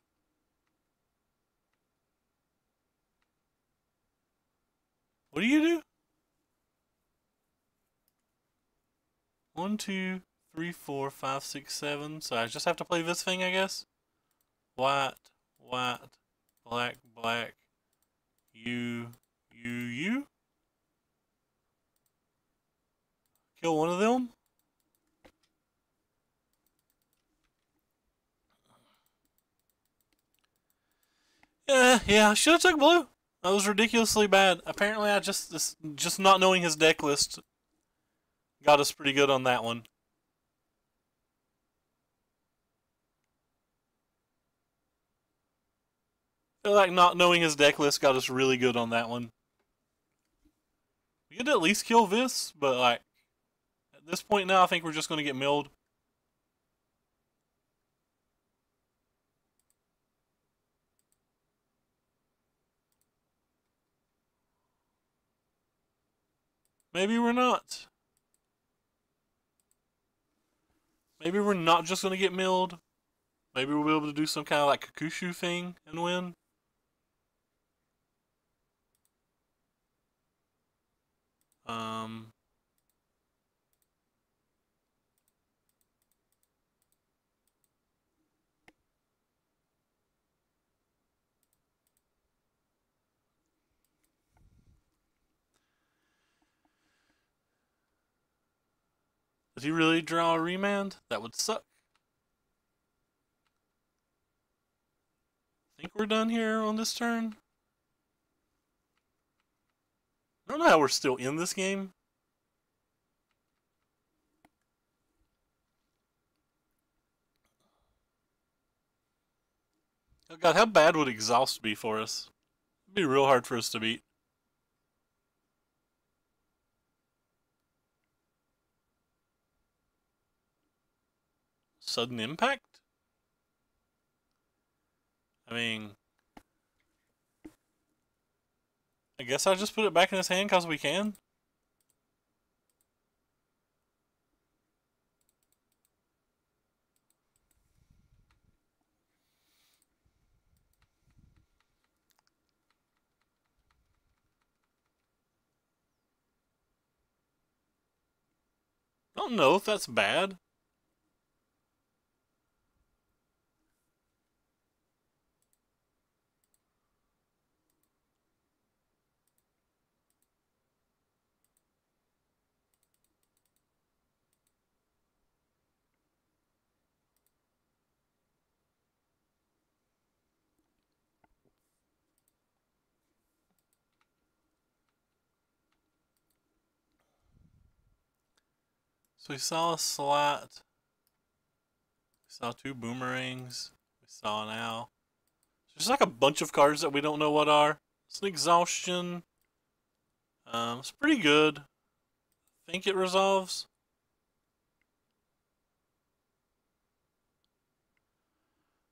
What do you do? 1, 2, 3, 4, 5, 6, 7. So I just have to play this thing, I guess? White, white, black, black, you. Kill one of them? Yeah, I should have took blue. That was ridiculously bad. Apparently, I just not knowing his deck list got us pretty good on that one. I feel like not knowing his deck list got us really good on that one. We could at least kill this, but like at this point now, I think we're just going to get milled. Maybe we're not. Maybe we're not just going to get milled. Maybe we'll be able to do some kind of like Kakushu thing and win. Um, Did he really draw a remand? That would suck. Think we're done here on this turn? I don't know how we're still in this game. Oh god, how bad would Exhaust be for us? It'd be real hard for us to beat. Sudden Impact? I mean, I guess I'll just put it back in his hand because we can. I don't know if that's bad. So we saw a slot. We saw 2 boomerangs. We saw an owl. There's like a bunch of cards that we don't know what are. It's an exhaustion. It's pretty good. I think it resolves.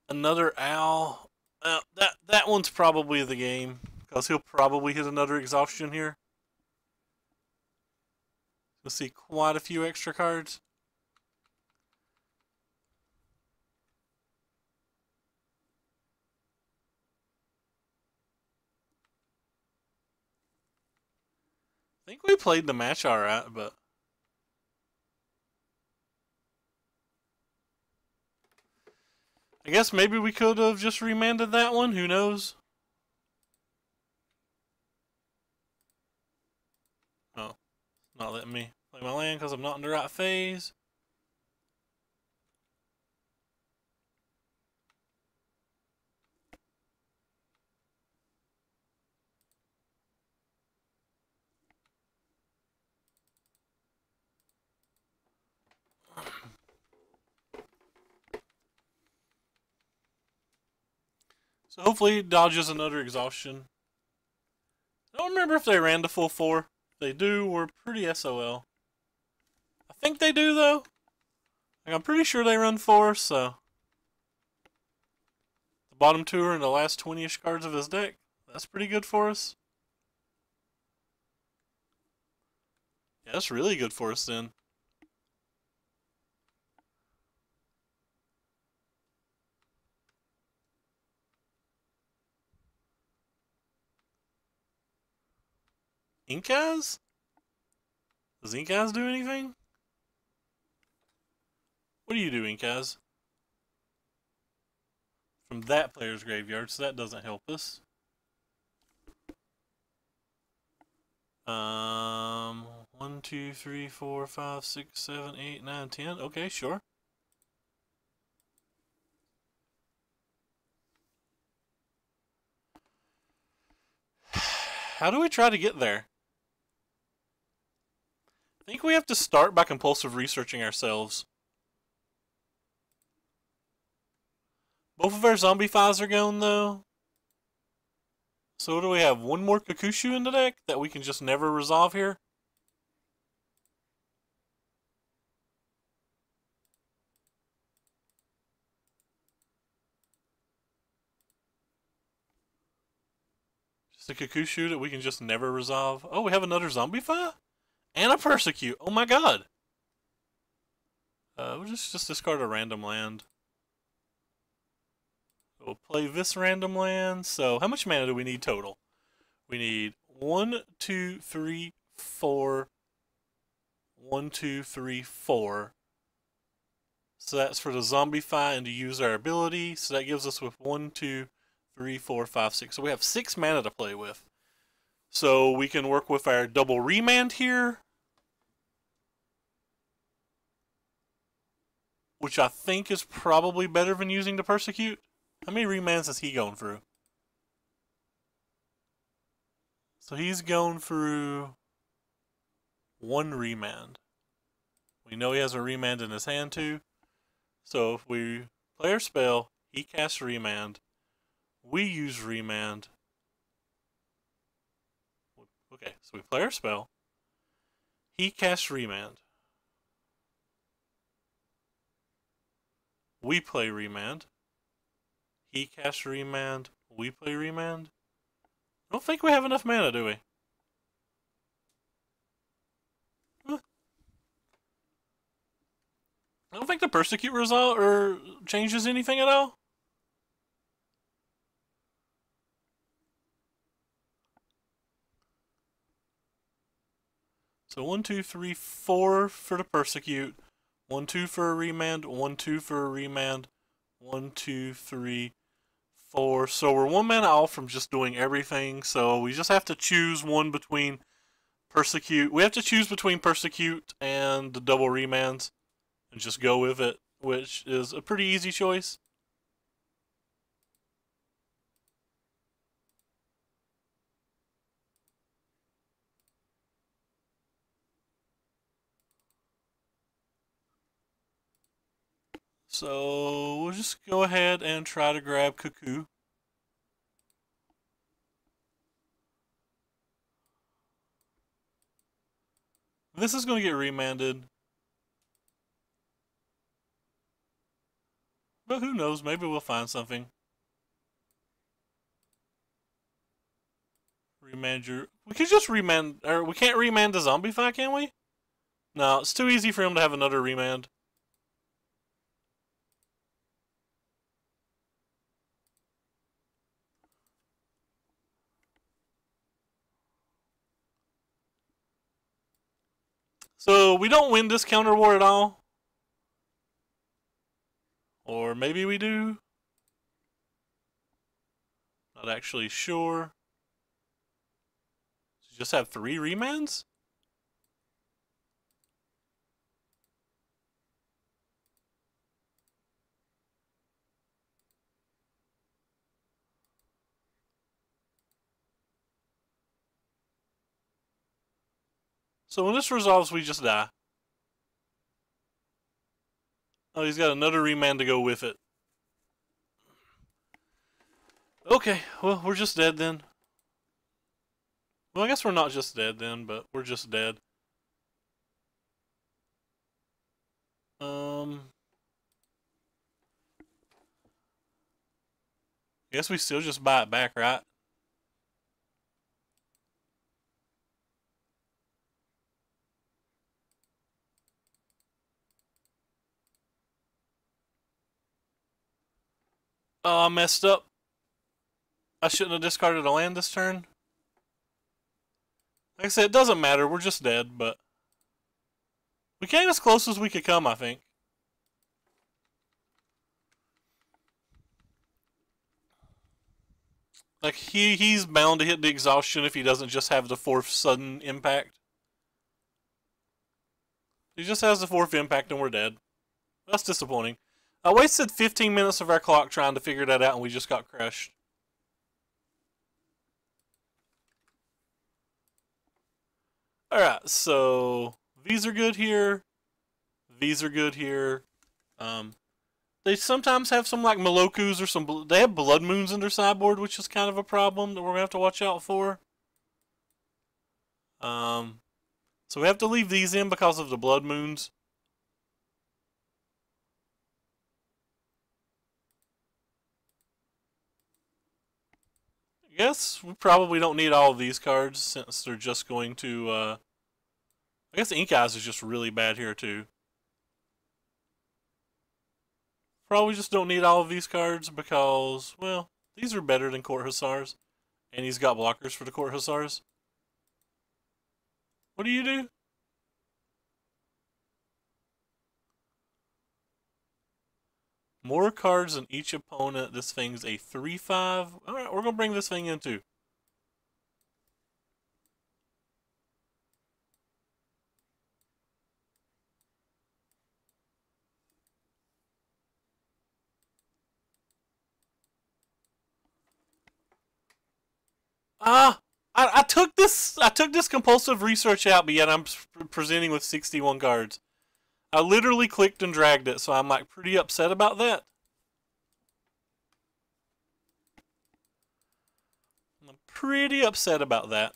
Another owl. That one's probably the game because he'll probably hit another exhaustion here. You'll see quite a few extra cards. I think we played the match alright, but I guess maybe we could have just remanded that one. Who knows? Oh, not letting me play my land because I'm not in the right phase. So hopefully it dodges another exhaustion. I don't remember if they ran the full 4. If they do, we're pretty SOL. I think they do though. Like, I'm pretty sure they run 4, so the bottom 2 are in the last 20-ish cards of his deck. That's pretty good for us. Yeah, that's really good for us then. Inkaz? Does Inkaz do anything? What do you do, Inkaz? From that player's graveyard, so that doesn't help us. 1, 2, 3, 4, 5, 6, 7, 8, 9, 10. Okay, sure. How do we try to get there? I think we have to start by compulsive researching ourselves. Both of our zombie files are gone though. So what do we have? One more Kakushu in the deck that we can just never resolve here? Just a Kakushu that we can just never resolve. Oh, we have another zombie file? And a Persecute. Oh my god. We'll just discard a random land. We'll play this random land. So how much mana do we need total? We need 1, 2, 3, 4. 1, 2, 3, 4. So that's for the zombify and to use our ability. So that gives us with 1, 2, 3, 4, 5, 6. So we have 6 mana to play with. So we can work with our double remand here, which I think is probably better than using the persecute. How many remands is he going through? So he's going through 1 remand. We know he has a remand in his hand too. So if we play our spell, he casts remand. We use remand. Okay, so we play our spell. He casts remand. We play remand. He casts remand. We play remand. I don't think we have enough mana, do we? Huh. I don't think the persecute result or changes anything at all. So 1, 2, 3, 4 for the persecute. 1, 2 for a remand. 1, 2 for a remand. 1, 2, 3, 4. So we're 1 mana off from just doing everything. So we just have to choose one between persecute. We have to choose between persecute and the double remands and just go with it, which is a pretty easy choice. So we'll just go ahead and try to grab Cuckoo. This is going to get remanded. But who knows, maybe we'll find something. Remand your... We could just remand... Or we can't remand the zombify, can we? No, it's too easy for him to have another remand. So we don't win this counter war at all. Or maybe we do. Not actually sure. You just have 3 remands? So when this resolves, we just die. Oh, he's got another remand to go with it. Okay, well, we're just dead then. Well, I guess we're not just dead then, but we're just dead. I guess we still just buy it back, right? Oh, I messed up. I shouldn't have discarded a land this turn. Like I said, it doesn't matter. We're just dead, but... We came as close as we could come, I think. Like, he's bound to hit the exhaustion if he doesn't just have the 4th sudden impact. He just has the 4th impact and we're dead. That's disappointing. I wasted 15 minutes of our clock trying to figure that out and we just got crushed. Alright, so these are good here. These are good here. They sometimes have some like Malokus or some... They have Blood Moons in their sideboard, which is kind of a problem that we're going to have to watch out for. So we have to leave these in because of the Blood Moons. I guess we probably don't need all of these cards since they're just going to... I guess Ink Eyes is just really bad here too. probably just don't need all of these cards because, well, these are better than Court Hussars. And he's got blockers for the Court Hussars. What do you do? More cards than each opponent. This thing's a 3/5. Alright, we're going to bring this thing in too. I took this compulsive research out, but yet I'm presenting with 61 cards. I literally clicked and dragged it, so I'm like pretty upset about that. I'm pretty upset about that.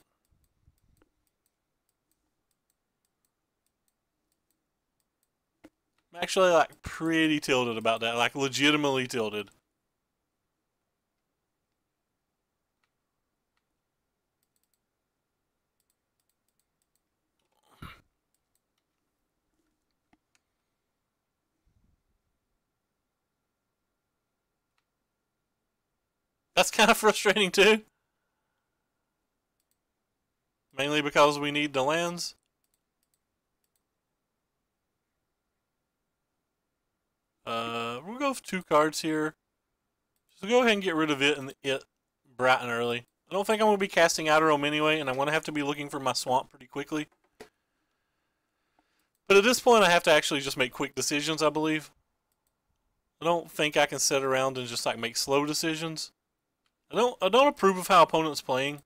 I'm actually like pretty tilted about that, like legitimately tilted. That's kind of frustrating too. Mainly because we need the lands. We'll go with 2 cards here. Just go ahead and get rid of it and it bright and early. I don't think I'm going to be casting Outer Realm anyway, and I'm going to have to be looking for my swamp pretty quickly. But at this point, I have to actually just make quick decisions, I believe. I don't think I can sit around and just like make slow decisions. I don't approve of how opponents playing.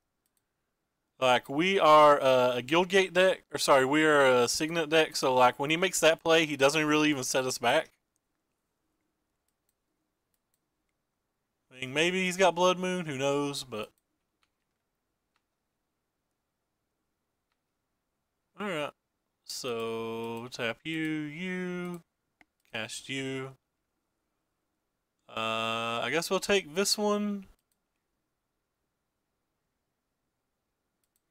Like we are a Guildgate deck, or sorry, we are a Signet deck. So like when he makes that play, he doesn't really even set us back. I mean, maybe he's got Blood Moon, who knows? But all right. So tap you, cast you. I guess we'll take this one.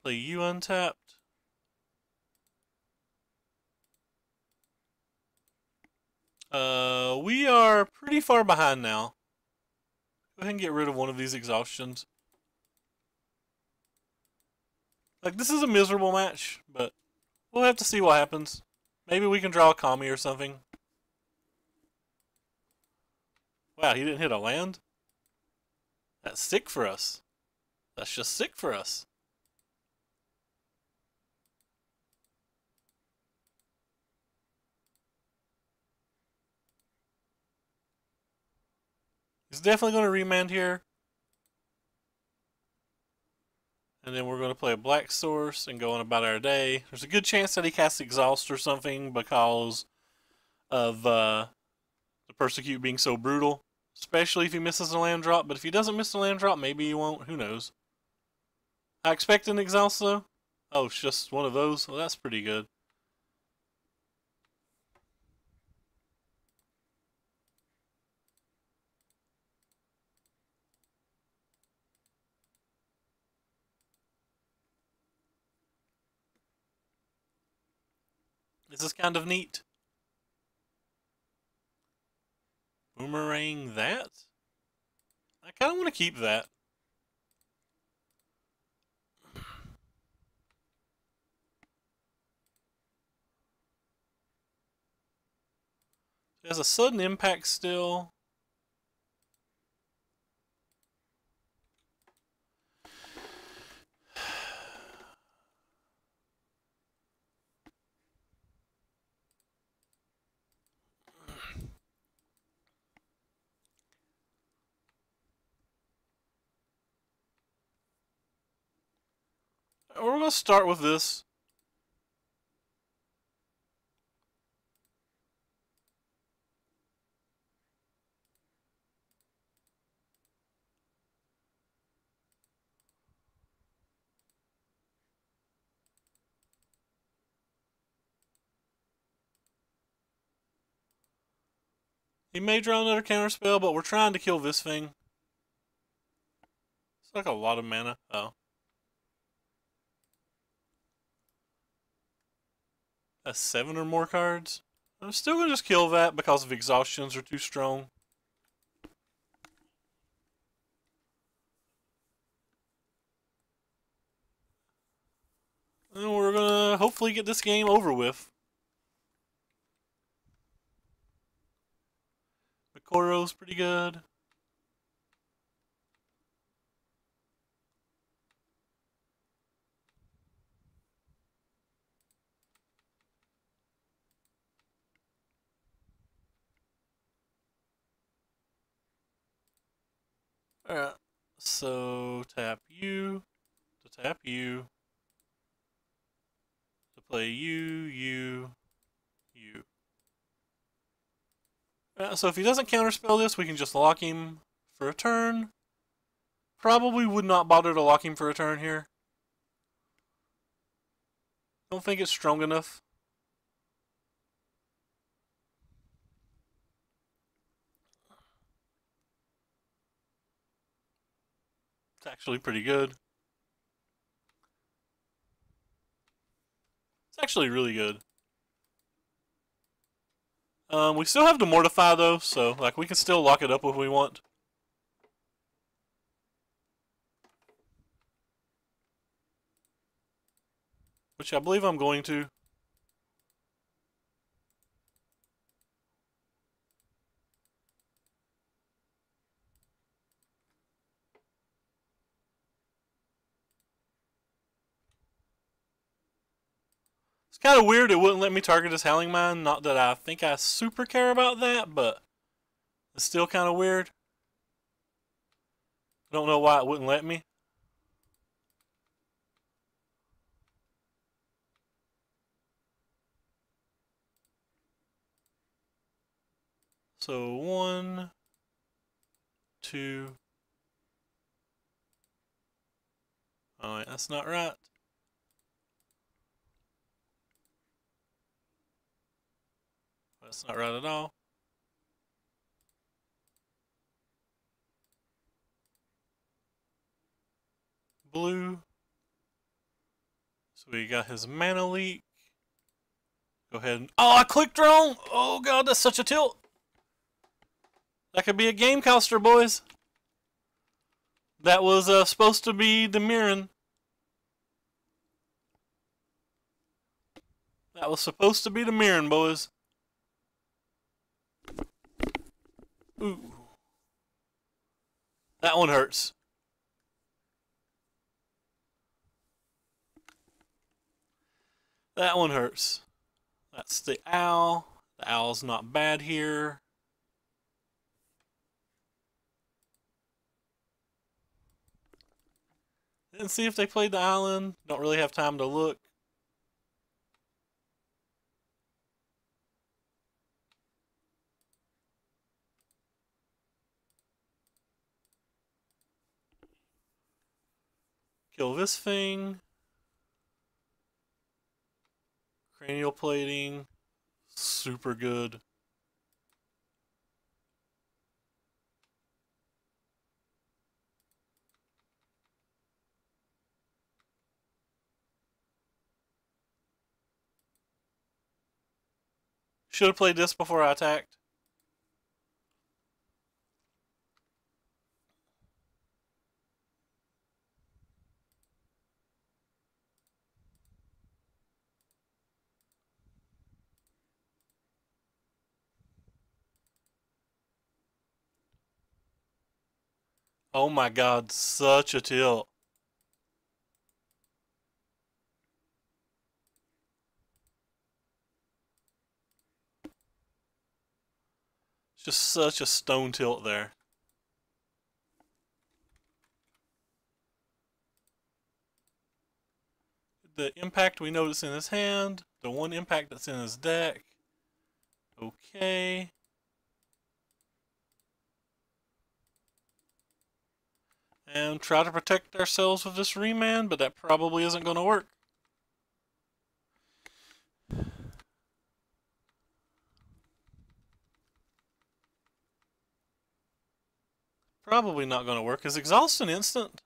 Play you untapped. We are pretty far behind now. Go ahead and get rid of one of these exhaustions. Like, this is a miserable match, but we'll have to see what happens. Maybe we can draw a Kami or something. Wow, he didn't hit a land? That's sick for us. That's just sick for us. He's definitely going to remand here. And then we're going to play a Black Source and go on about our day. There's a good chance that he casts Exhaust or something because of the Persecute being so brutal. Especially if he misses a land drop. But if he doesn't miss a land drop, maybe he won't. Who knows? I expect an Exhaust though. Oh, it's just one of those? Well, that's pretty good. This is kind of neat. Boomerang that? I kind of want to keep that. It has a sudden impact still. We're going to start with this. He may draw another counterspell, but we're trying to kill this thing. It's like a lot of mana. Oh. That's 7 or more cards. I'm still going to just kill that because of exhaustions are too strong. hopefully get this game over with. Mikoro's pretty good. Alright, so tap you, to tap you, to play you. So if he doesn't counterspell this, we can just lock him for a turn. Probably would not bother to lock him for a turn here. Don't think it's strong enough. It's actually pretty good. It's actually really good. We still have to mortify though, so like we can still lock it up if we want. Which I believe I'm going to. It's kind of weird it wouldn't let me target his Howling Mine. Not that I think I super care about that, but it's still kind of weird. I don't know why it wouldn't let me. So 1, 2. Oh, wait, that's not right. That's not right at all. Blue. So we got his mana leak. Go ahead and... Oh, I clicked wrong! Oh god, that's such a tilt! That could be a game coaster, boys. That was supposed to be the Mirren. That was supposed to be the Mirren, boys. Ooh. That one hurts. That one hurts. That's the owl. The owl's not bad here. Didn't see if they played the island. Don't really have time to look. Kill this thing. Cranial plating. Super good. Should have played this before I attacked. Oh my god, such a tilt. Just such a stone tilt there. The impact we notice in his hand, the one impact that's in his deck. Okay. And try to protect ourselves with this remand, but that probably isn't going to work. Probably not going to work. Is Exhaust an instant?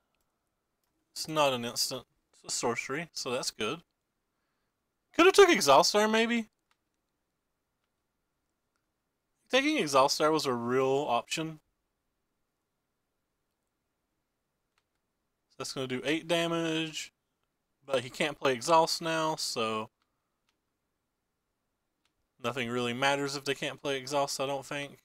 It's not an instant. It's a sorcery, so that's good. Could have took Exhaust there, maybe. Taking Exhaust there was a real option. So that's going to do 8 damage. But he can't play Exhaust now, so Nothing really matters if they can't play exhaust, I don't think.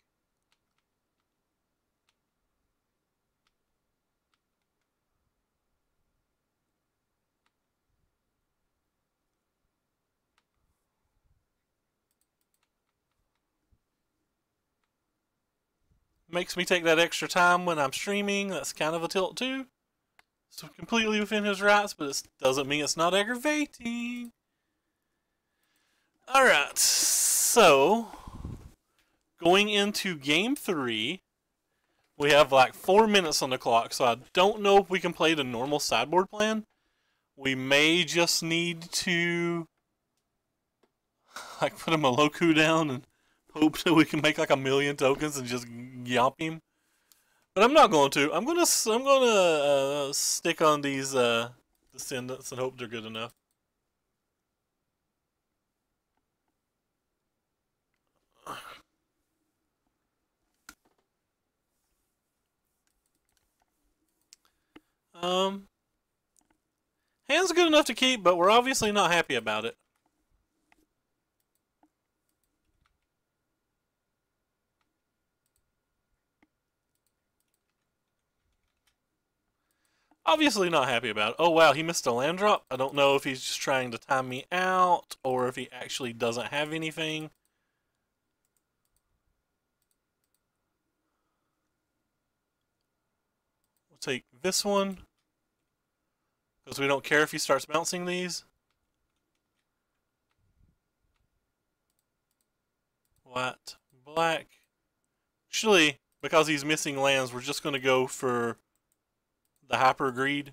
Makes me take that extra time when I'm streaming. That's kind of a tilt too. It's completely within his rights, but it doesn't mean it's not aggravating. Alright, so going into game 3, we have like 4 minutes on the clock, so I don't know if we can play the normal sideboard plan. We may just need to like put him a low cooldown and hope that we can make like 1,000,000 tokens and just yomp him. But I'm not going to. I'm gonna stick on these descendants and hope they're good enough. Hand's good enough to keep, but we're obviously not happy about it. Obviously not happy about it. Oh wow, he missed a land drop. I don't know if he's just trying to time me out or if he actually doesn't have anything. We'll take this one because we don't care if he starts bouncing these. White, black. Actually, because he's missing lands, we're just going to go for the Hyper Greed.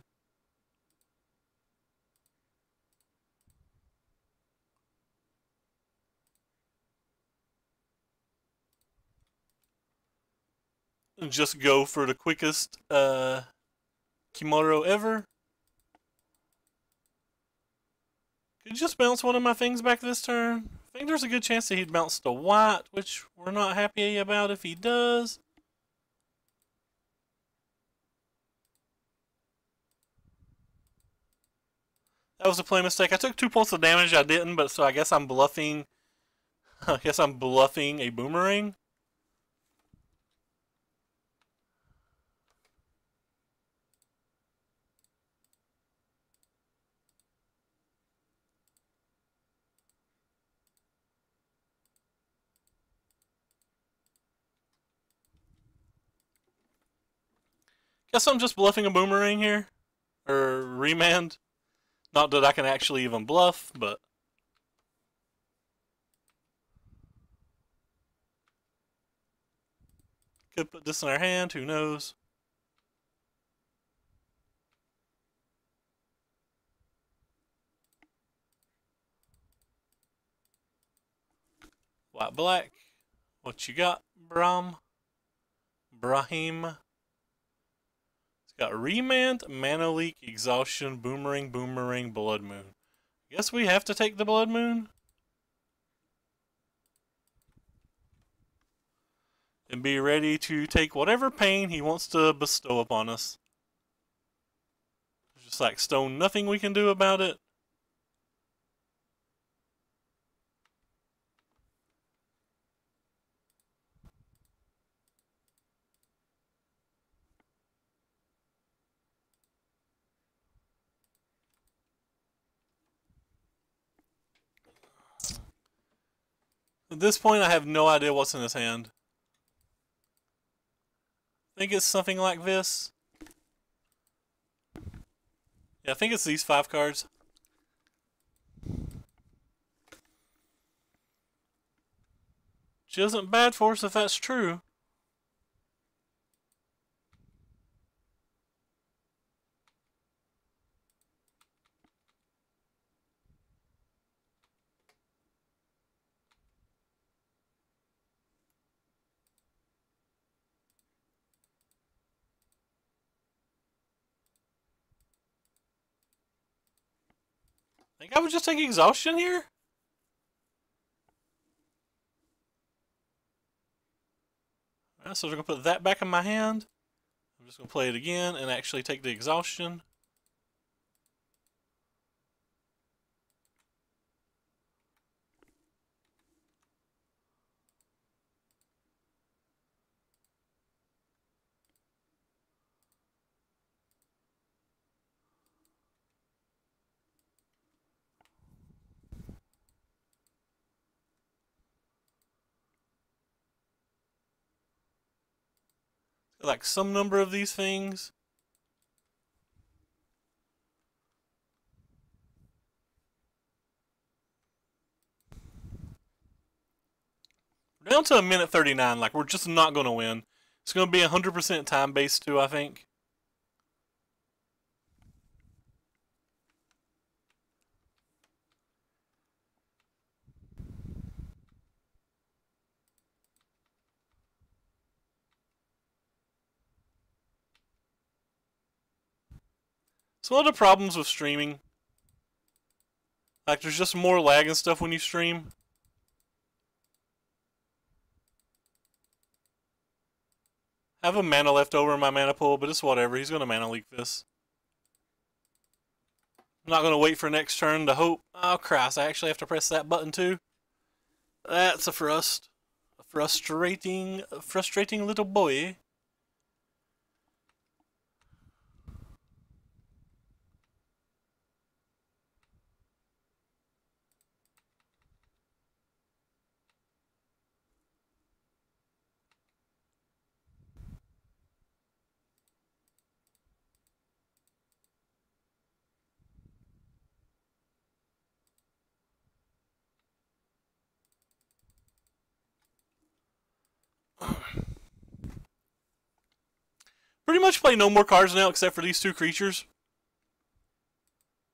And just go for the quickest Kimuro ever. Could just bounce one of my things back this turn. I think there's a good chance that he'd bounce to white, which we're not happy about if he does. That was a play mistake. I took 2 points of damage. I didn't, but so I guess I'm bluffing. I guess I'm bluffing a boomerang. Guess I'm just bluffing a boomerang here. Or remand. Not that I can actually even bluff, but... Could put this in our hand, who knows. White, black. What you got, Brahim? It's got Remand, Mana Leak, Exhaustion, Boomerang, Boomerang, Blood Moon. Guess we have to take the Blood Moon. And be ready to take whatever pain he wants to bestow upon us. There's just like stone nothing we can do about it. At this point, I have no idea what's in his hand. I think it's something like this. Yeah, I think it's these 5 cards. Which isn't bad for us if that's true. I think I would just take Exhaustion here. Alright, so we're going to put that back in my hand. I'm just going to play it again and actually take the Exhaustion. like some number of these things. We're down to a minute 39. Like, we're just not going to win. It's going to be 100% time based too, I think. It's one of the problems with streaming. Like, there's just more lag and stuff when you stream. I have a mana left over in my mana pool, but it's whatever. He's going to mana leak this. I'm not going to wait for next turn to hope. Oh, Christ, I actually have to press that button too. That's a frustrating little boy. Pretty much play no more cards now except for these two creatures.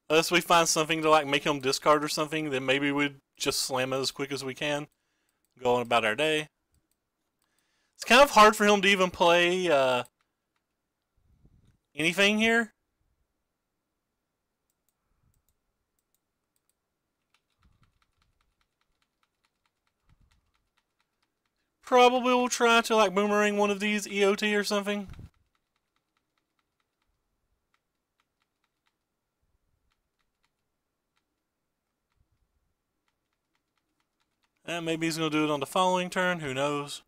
Unless we find something to like make him discard or something, then maybe we'd just slam it as quick as we can. Go on about our day. It's kind of hard for him to even play anything here. Probably will try to like boomerang one of these EOT or something. And maybe he's going to do it on the following turn. Who knows?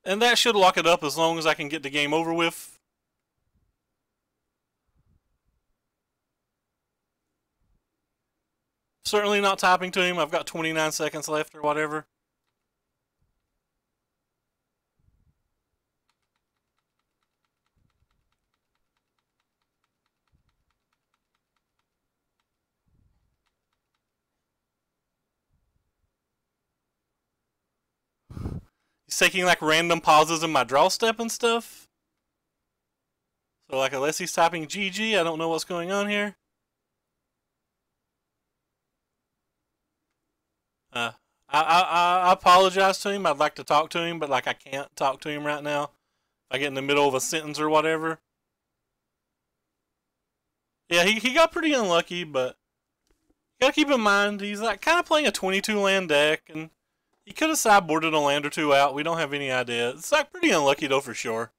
And that should lock it up as long as I can get the game over with. Certainly not typing to him. I've got 29 seconds left or whatever. He's taking like random pauses in my draw step and stuff. So like unless he's typing GG, I don't know what's going on here. I apologize to him. I'd like to talk to him, but like I can't talk to him right now. If I get in the middle of a sentence or whatever. Yeah, he got pretty unlucky, but you gotta keep in mind he's like kind of playing a 22 land deck, and he could have sideboarded a land or two out. We don't have any idea. It's like pretty unlucky though for sure.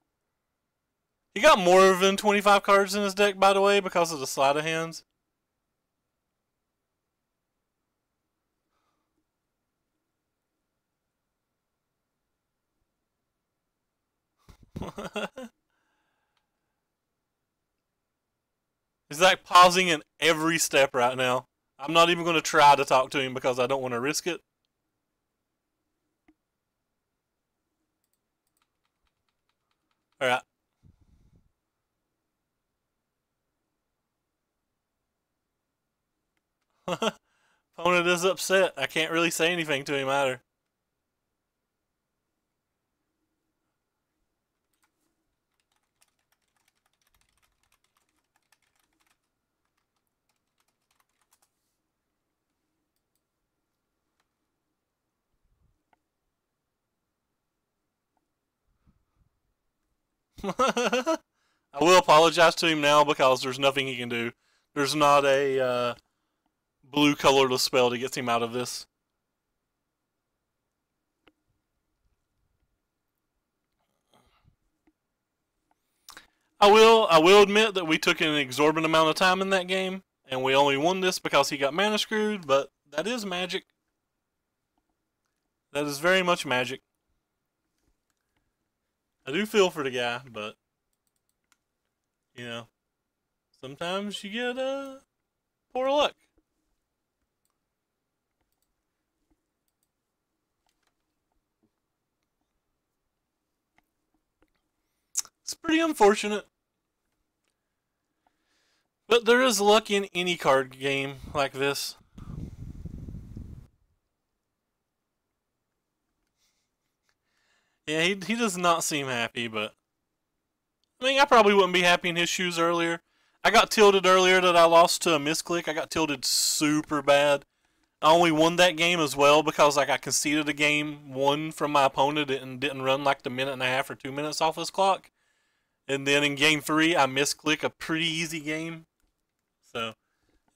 He got more than 25 cards in his deck, by the way, because of the sleight of hands. He's like pausing in every step right now. I'm not even going to try to talk to him because I don't want to risk it. Alright. Opponent is upset. I can't really say anything to him either. I will apologize to him now because there's nothing he can do. There's not a blue colorless spell that gets him out of this. I will admit that we took an exorbitant amount of time in that game, and we only won this because he got mana screwed, but that is magic. That is very much magic. I do feel for the guy, but you know, sometimes you get poor luck. It's pretty unfortunate. But there is luck in any card game like this. Yeah, he does not seem happy, but I mean, I probably wouldn't be happy in his shoes earlier. I got tilted earlier that I lost to a misclick. I got tilted super bad. I only won that game as well because like I conceded a game one from my opponent and didn't run like the minute and a half or 2 minutes off his clock. And then in game three, I misclick a pretty easy game. So,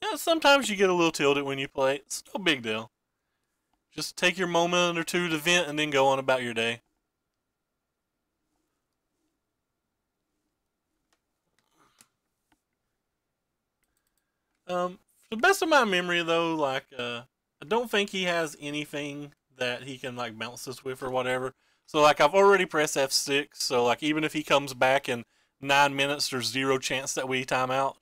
yeah, sometimes you get a little tilted when you play. It's no big deal. Just take your moment or two to vent and then go on about your day. To the best of my memory, though, like I don't think he has anything that he can like bounce this with or whatever. So like I've already pressed F6. So like even if he comes back in 9 minutes, there's zero chance that we time out.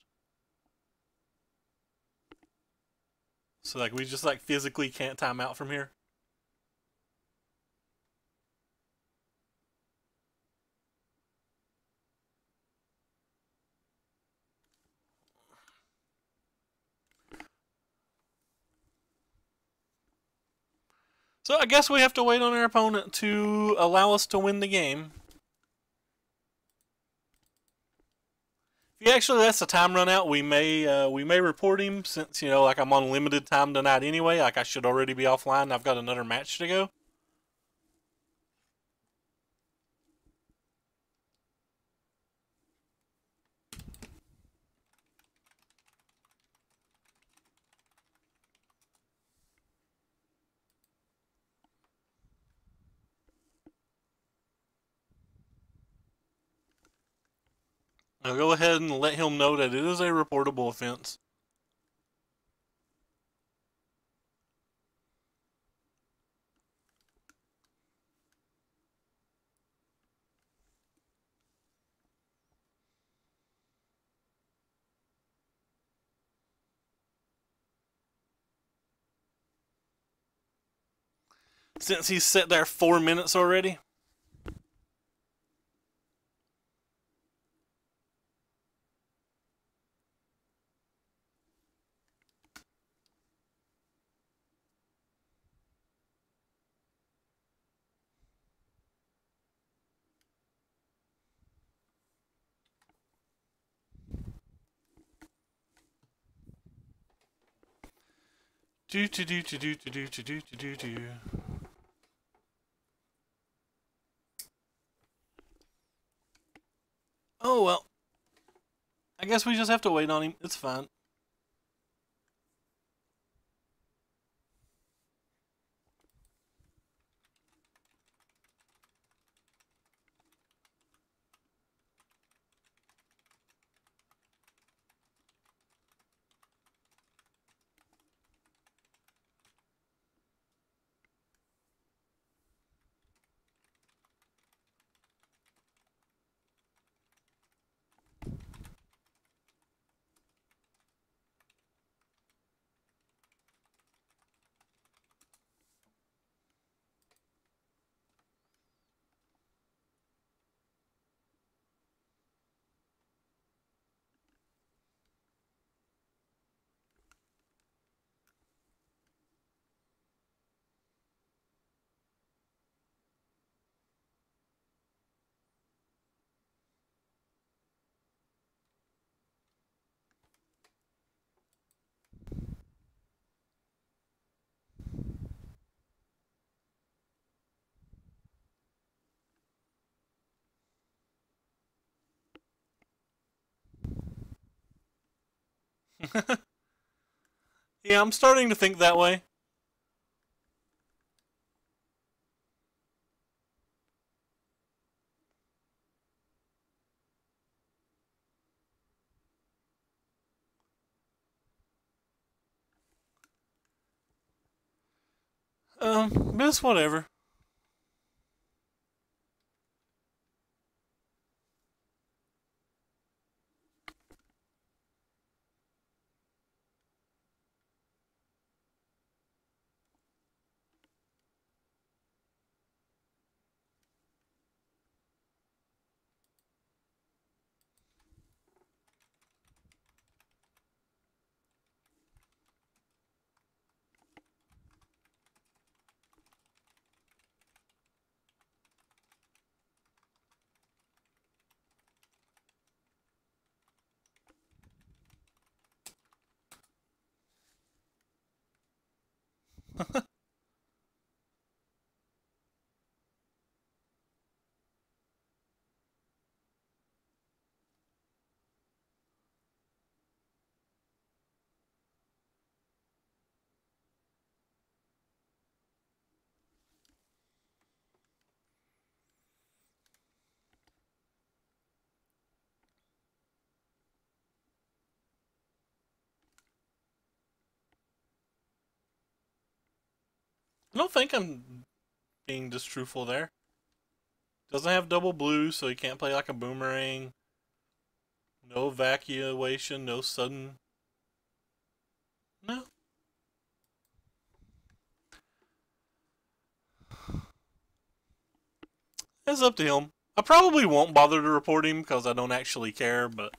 So like we just like physically can't time out from here. So I guess we have to wait on our opponent to allow us to win the game. If he actually lets the time run out, we may report him since like I'm on limited time tonight anyway. Like I should already be offline. I've got another match to go. I'll go ahead and let him know that it is a reportable offense. Since he's sat there 4 minutes already. Do do do do do do do do do do. Oh well. I guess we just have to wait on him. It's fine. Yeah, I'm starting to think that way. But it's whatever. I don't think I'm being distruthful there. Doesn't have double blue, so he can't play like a boomerang. No evacuation, no sudden. No. It's up to him. I probably won't bother to report him because I don't actually care, but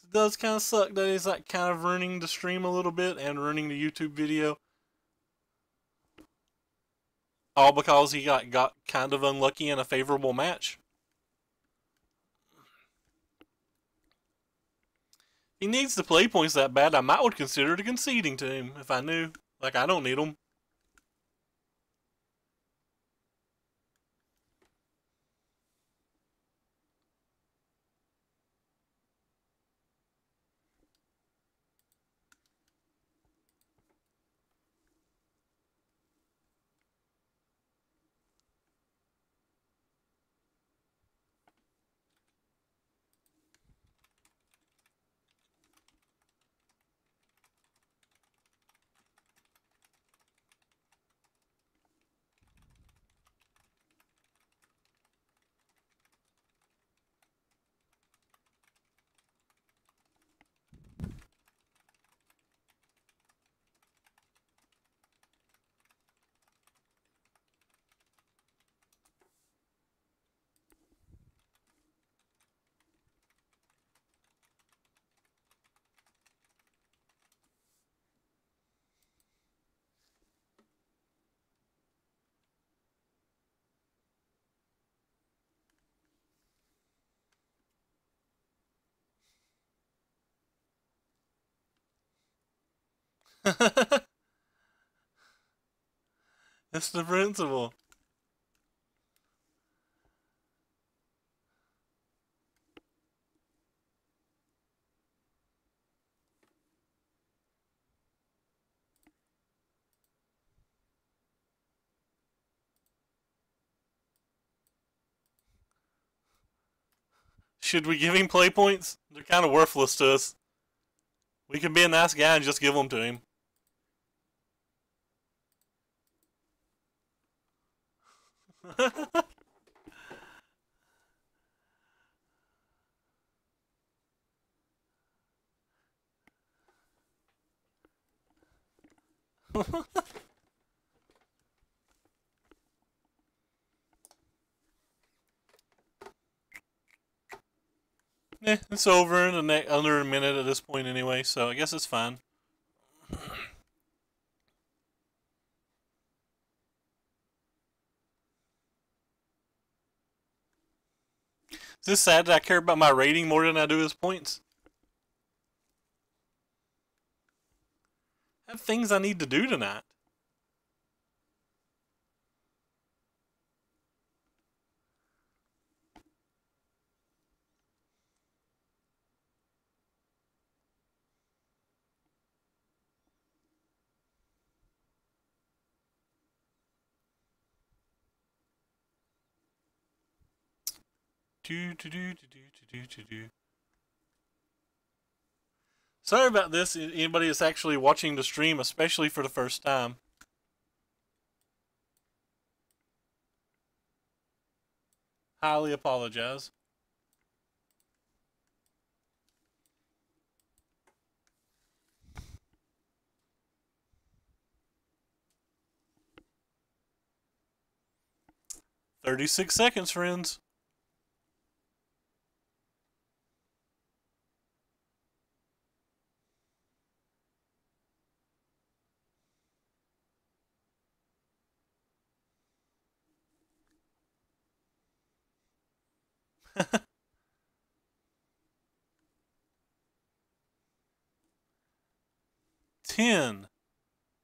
it does kind of suck that he's like kind of ruining the stream a little bit and ruining the YouTube video. All because he got kind of unlucky in a favorable match. He needs the play points that bad. I might would consider conceding to him if I knew. Like, I don't need them. That's the principle. Should we give him play points? They're kind of worthless to us. We can be a nice guy and just give them to him. It's over in under a minute at this point anyway, so I guess it's fine. Is this sad that I care about my rating more than I do his points? I have things I need to do tonight. Sorry about this, anybody that's actually watching the stream, especially for the first time. Highly apologize. "36 seconds, friends." "10,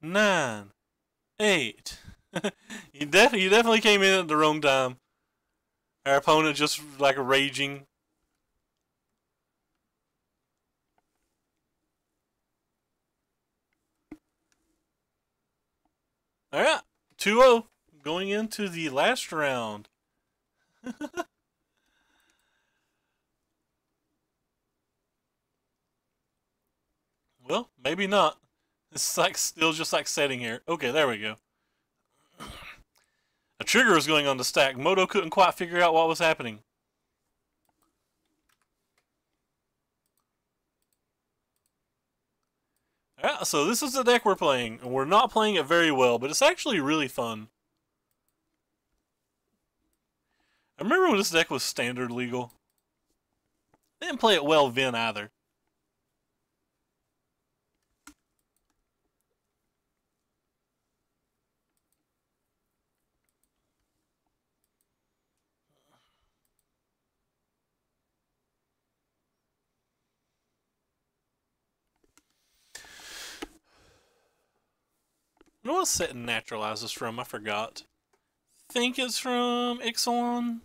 9, 8." You definitely came in at the wrong time. Our opponent just like raging. Alright, 2-0. Going into the last round. Well, maybe not. It's like still just like setting here. Okay, there we go. A trigger was going on the stack. Moto couldn't quite figure out what was happening. Alright, so this is the deck we're playing. And we're not playing it very well, but it's actually really fun. I remember when this deck was standard legal. I didn't play it well then either. I know what set Naturalize is from, I forgot. Think it's from Ixalan?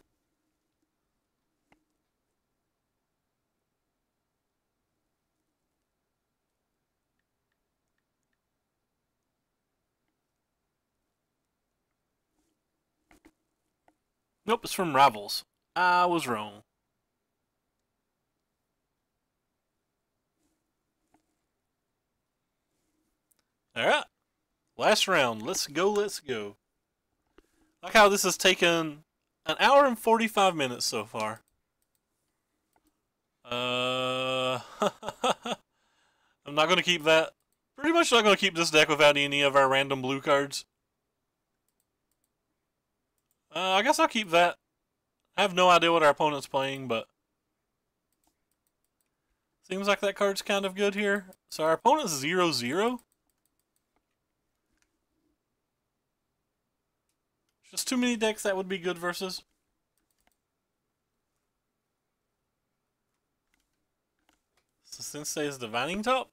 Nope, it's from Rivals. I was wrong. Alright. Last round. Let's go, let's go. Like how this has taken an hour and 45 minutes so far. I'm not going to keep that. Pretty much not going to keep this deck without any of our random blue cards. I guess I'll keep that. I have no idea what our opponent's playing, but seems like that card's kind of good here. So our opponent's 0-0. Just too many decks that would be good versus. So Sensei's Divining Top.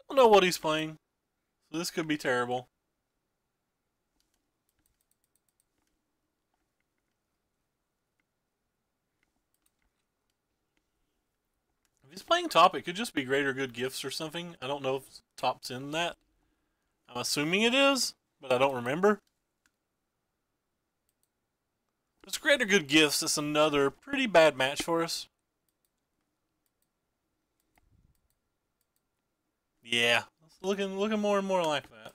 Don't know what he's playing. So this could be terrible. If he's playing top, it could just be Greater Good Gifts or something. I don't know if top's in that. I'm assuming it is, but I don't remember. If it's Greater Good Gifts, it's another pretty bad match for us. Yeah, it's looking more and more like that.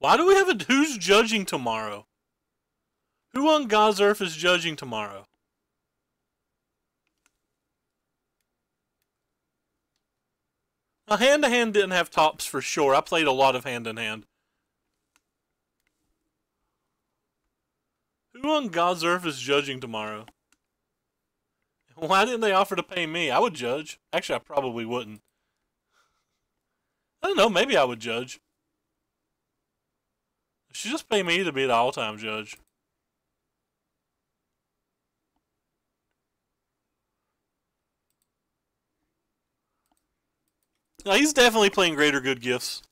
Why do we have a who's judging tomorrow? Who on God's earth is judging tomorrow? Now, hand to hand didn't have tops for sure. I played a lot of hand in hand. Who on God's earth is judging tomorrow? Why didn't they offer to pay me? I would judge. Actually, I probably wouldn't. I don't know. Maybe I would judge. They should just pay me to be the all-time judge. No, he's definitely playing Greater Good Gifts.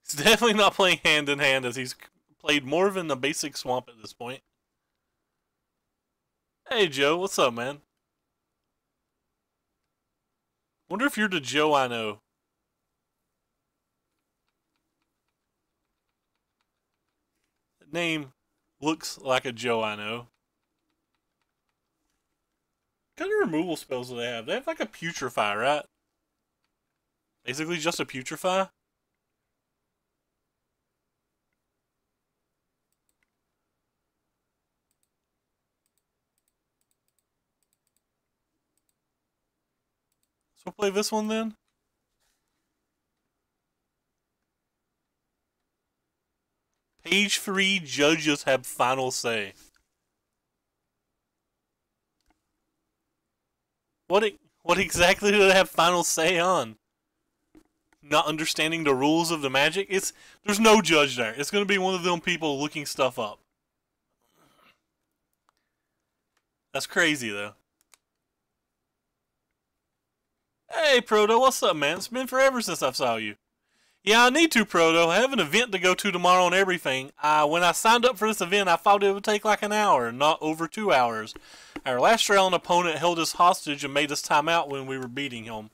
He's definitely not playing Hand in Hand, as he's played more than the basic Swamp at this point. Hey, Joe, what's up, man? Wonder if you're the Joe I know. That name looks like a Joe I know. What kind of removal spells do they have? They have like a Putrefy, right? Basically just a Putrefy? So we'll play this one then? Page 3, judges have final say. What exactly do they have final say on? Not understanding the rules of the Magic? There's no judge there. It's gonna be one of them people looking stuff up. That's crazy though. Hey Proto, what's up, man? It's been forever since I saw you. Yeah, I need to, Proto. I have an event to go to tomorrow and everything. When I signed up for this event, I thought it would take like an hour, not over 2 hours. Our last round opponent held us hostage and made us time out when we were beating him.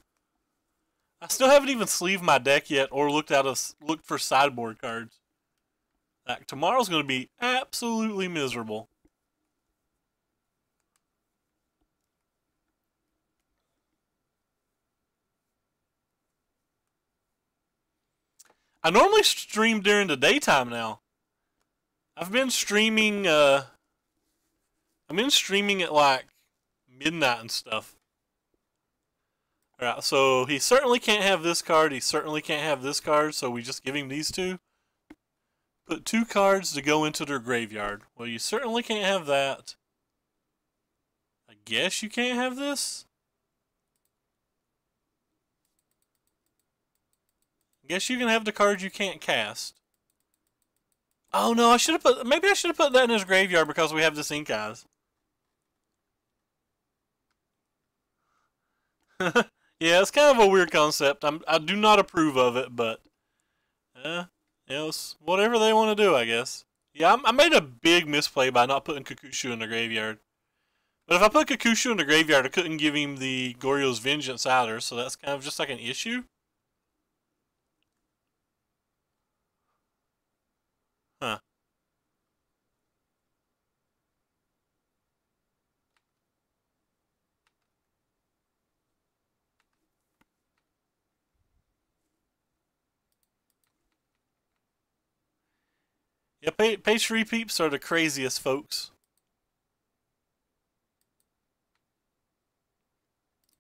I still haven't even sleeved my deck yet or looked for sideboard cards. Like, tomorrow's going to be absolutely miserable. I normally stream during the daytime now. I've been streaming, at like midnight and stuff. Alright, so he certainly can't have this card, he certainly can't have this card, so we just give him these two. Put 2 cards to go into their graveyard. Well, you certainly can't have that. I guess you can't have this? I guess you can have the cards you can't cast. Oh no, maybe I should have put that in his graveyard because we have this Ink Eyes. Yeah, it's kind of a weird concept. I do not approve of it, but it's whatever they want to do, I guess. Yeah, I made a big misplay by not putting Kakushu in the graveyard. But if I put Kakushu in the graveyard, I couldn't give him the Goryo's Vengeance either, so that's kind of just like an issue. Huh. Yeah, pastry peeps are the craziest folks.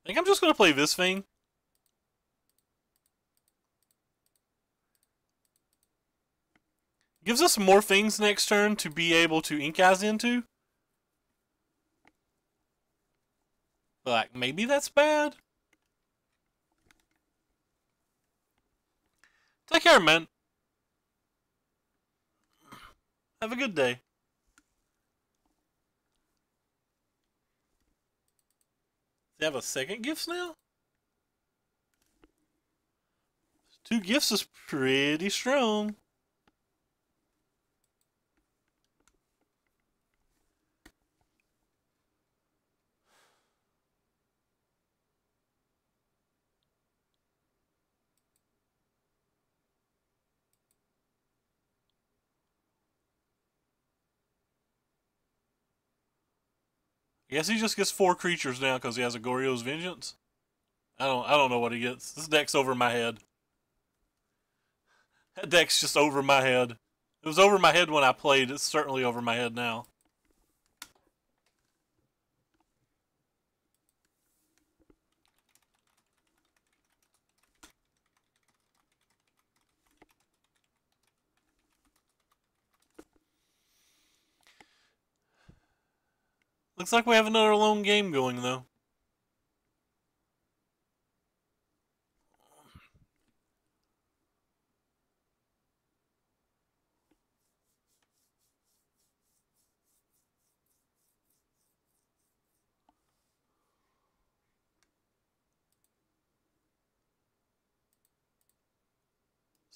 I think I'm just going to play this thing. Gives us more things next turn to be able to Ink Eyes into. But like, maybe that's bad? Take care, man. Have a good day. Do they have a second gifts now? 2 gifts is pretty strong. I guess he just gets 4 creatures now because he has a Goryo's Vengeance. I don't know what he gets. This deck's over my head. That deck's just over my head. It was over my head when I played. It's certainly over my head now. Looks like we have another lone game going, though.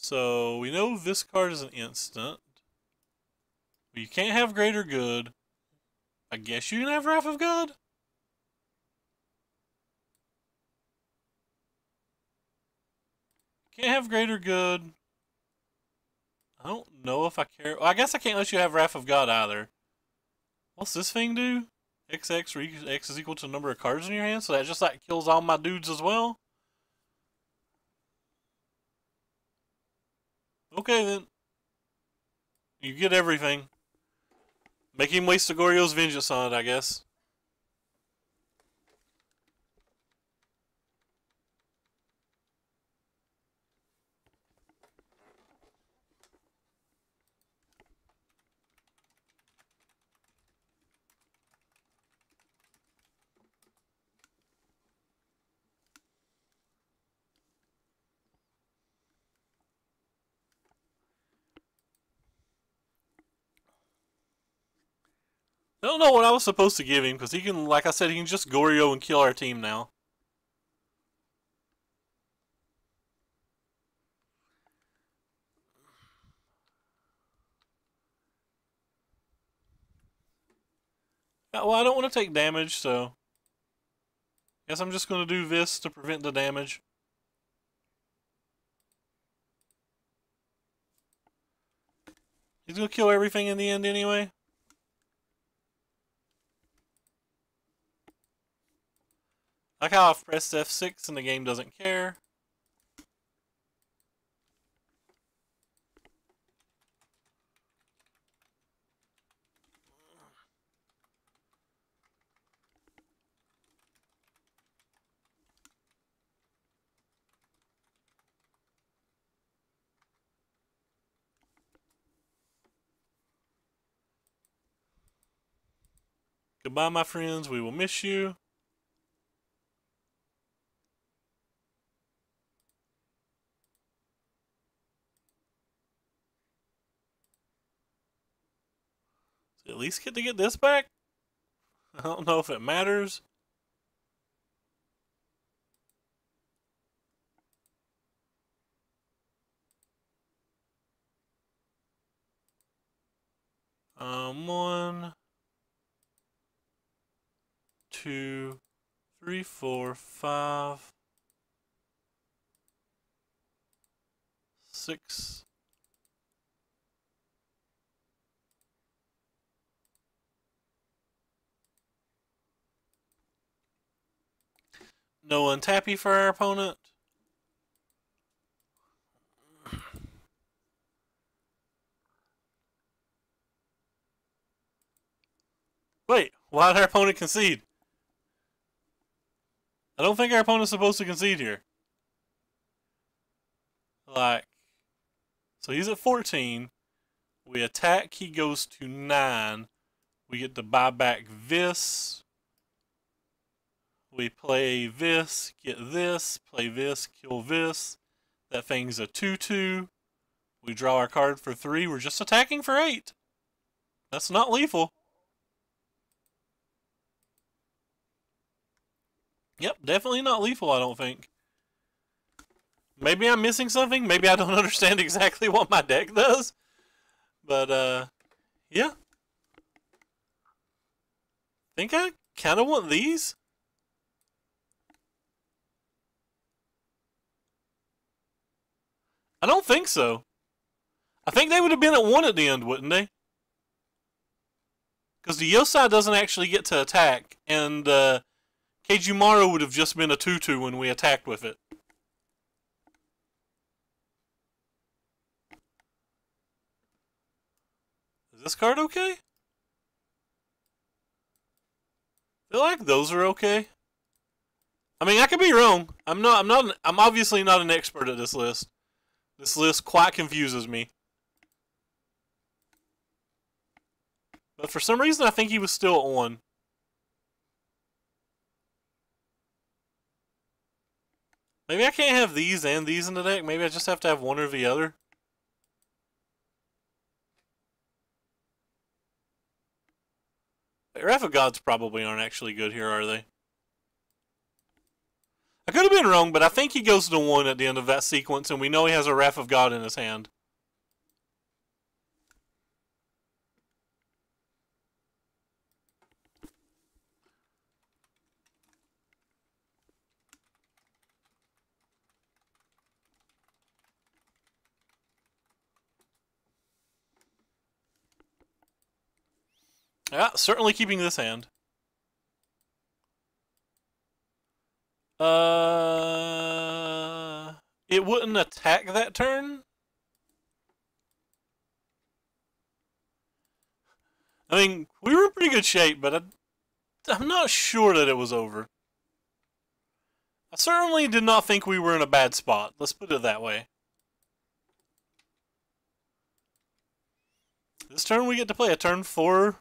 So we know this card is an instant. You can't have Greater Good. I guess you can have Wrath of God? Can't have Greater Good. I don't know if I care. Well, I guess I can't let you have Wrath of God either. What's this thing do? XX, where X is equal to the number of cards in your hand, so that just like kills all my dudes as well? Okay then. You get everything. Make him waste Goryo's vengeance on it, I guess. I don't know what I was supposed to give him, because he can, like I said, he can just Goryo and kill our team now. Yeah, well, I don't want to take damage, so guess I'm just going to do this to prevent the damage. He's going to kill everything in the end anyway. Like how I've pressed F6 and the game doesn't care. Goodbye, my friends. We will miss you. At least get to get this back? I don't know if it matters. One, two, three, four, five, six. No untappy for our opponent. Wait, why did our opponent concede? I don't think our opponent's supposed to concede here. Like, so he's at 14. We attack, he goes to 9. We get to buy back this. We play this, get this, play this, kill this. That thing's a 2/2. We draw our card for 3. We're just attacking for 8. That's not lethal. Yep, definitely not lethal, I don't think. Maybe I'm missing something. Maybe I don't understand exactly what my deck does. But, yeah. Think I kind of want these. I don't think so. I think they would have been at 1 at the end, wouldn't they? Because the Yosai doesn't actually get to attack, and Keijumaru would have just been a 2/2 when we attacked with it. Is this card okay? I feel like those are okay. I mean, I could be wrong. I'm obviously not an expert at this list. This list quite confuses me. But for some reason, I think he was still on. Maybe I can't have these and these in the deck. Maybe I just have to have one or the other. Wrath of Gods probably aren't actually good here, are they? I could have been wrong, but I think he goes to 1 at the end of that sequence, and we know he has a Wrath of God in his hand. Yeah, certainly keeping this hand. It wouldn't attack that turn. I mean, we were in pretty good shape, but I'm not sure that it was over. I certainly did not think we were in a bad spot. Let's put it that way. This turn we get to play a turn 4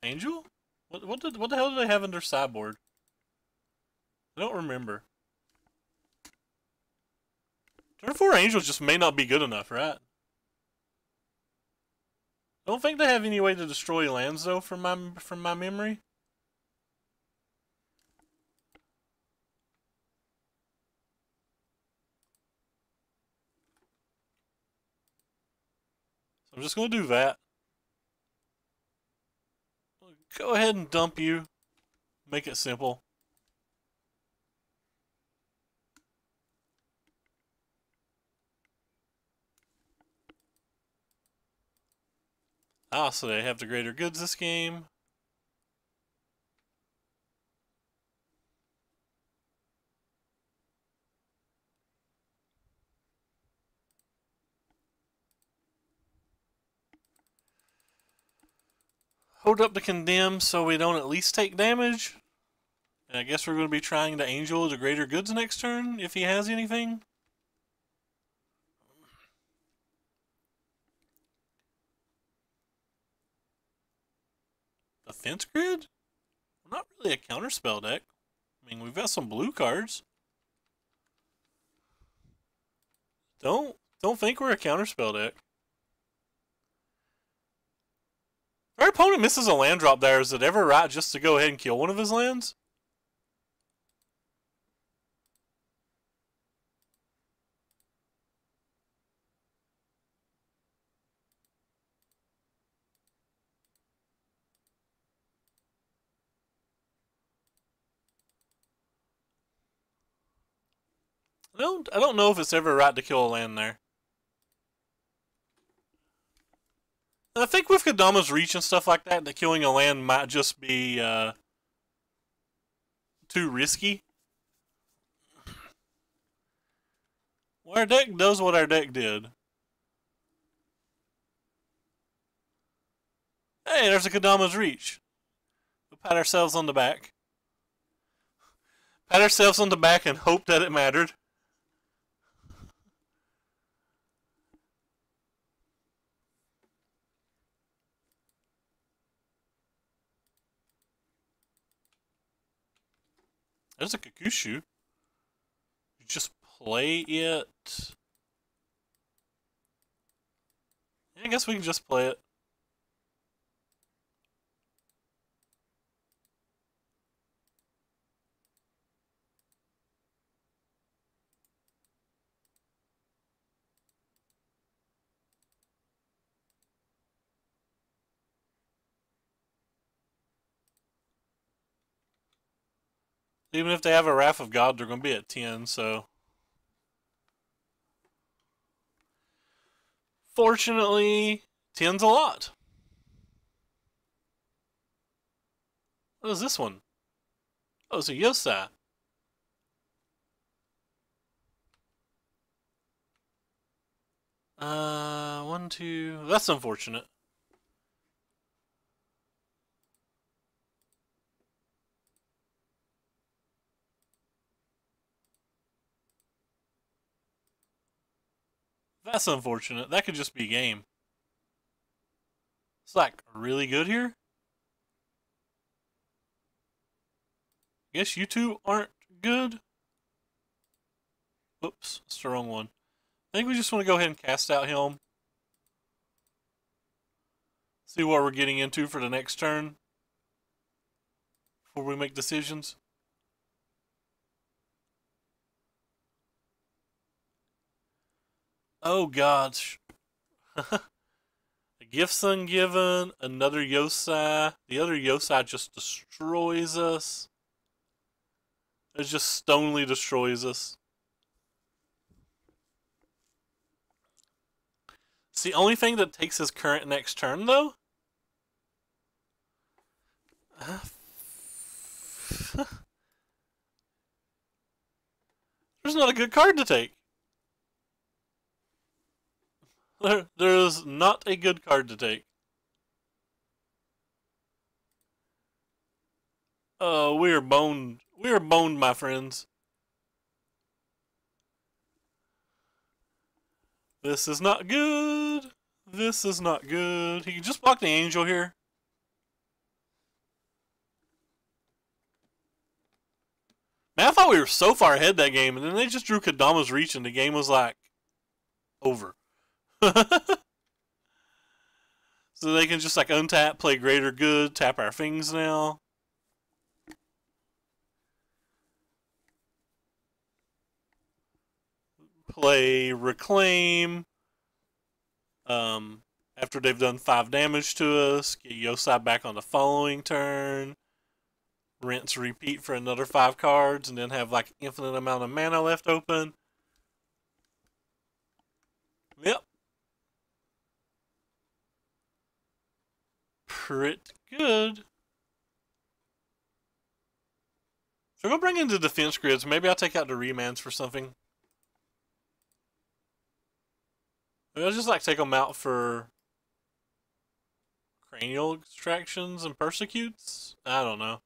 Angel? What the hell did they have in their sideboard? I don't remember. Turn 4 Angel just may not be good enough, right? I don't think they have any way to destroy lands though from my memory. So I'm just gonna do that. Go ahead and dump you. Make it simple. Ah, so they have the greater goods this game. Hold up the condemn so we don't at least take damage. And I guess we're going to be trying to Angel the greater goods next turn if he has anything. Defense grid? Not really a counterspell deck. I mean, we've got some blue cards. Don't think we're a counterspell deck. If our opponent misses a land drop there, is it ever right just to go ahead and kill one of his lands? I don't know if it's ever right to kill a land there. I think with Kodama's reach and stuff like that killing a land might just be too risky. Well, our deck does what our deck did. Hey, there's a Kodama's reach. We'll pat ourselves on the back. Pat ourselves on the back and hope that it mattered. There's a Kakushu. You just play it. Yeah, I guess we can just play it. Even if they have a Wrath of God, they're going to be at 10, so. Fortunately, 10's a lot. What is this one? Oh, it's a Yosai. One, two. That's unfortunate. That's unfortunate. That could just be game. It's like really good here. I guess you two aren't good. Whoops, that's the wrong one. I think we just want to go ahead and cast out Helm. See what we're getting into for the next turn before we make decisions. Oh gosh. A gift's ungiven, another Yosai. The other Yosai just destroys us. It just stonily destroys us. It's the only thing that takes his current next turn, though. There's not a good card to take. There's not a good card to take. Oh, we are boned. We are boned, my friends. This is not good. This is not good. He can just block the angel here. Man, I thought we were so far ahead that game, and then they just drew Kadama's Reach, and the game was like over. So they can just like untap, play Greater Good, tap our things now. Play Reclaim. After they've done 5 damage to us, get Yosai back on the following turn. Rinse, repeat for another 5 cards, and then have like infinite amount of mana left open. Yep. Pretty good. So I'm going to bring in the defense grids. Maybe I'll take out the remands for something. Maybe I'll just like take them out for cranial extractions and persecutes. I don't know.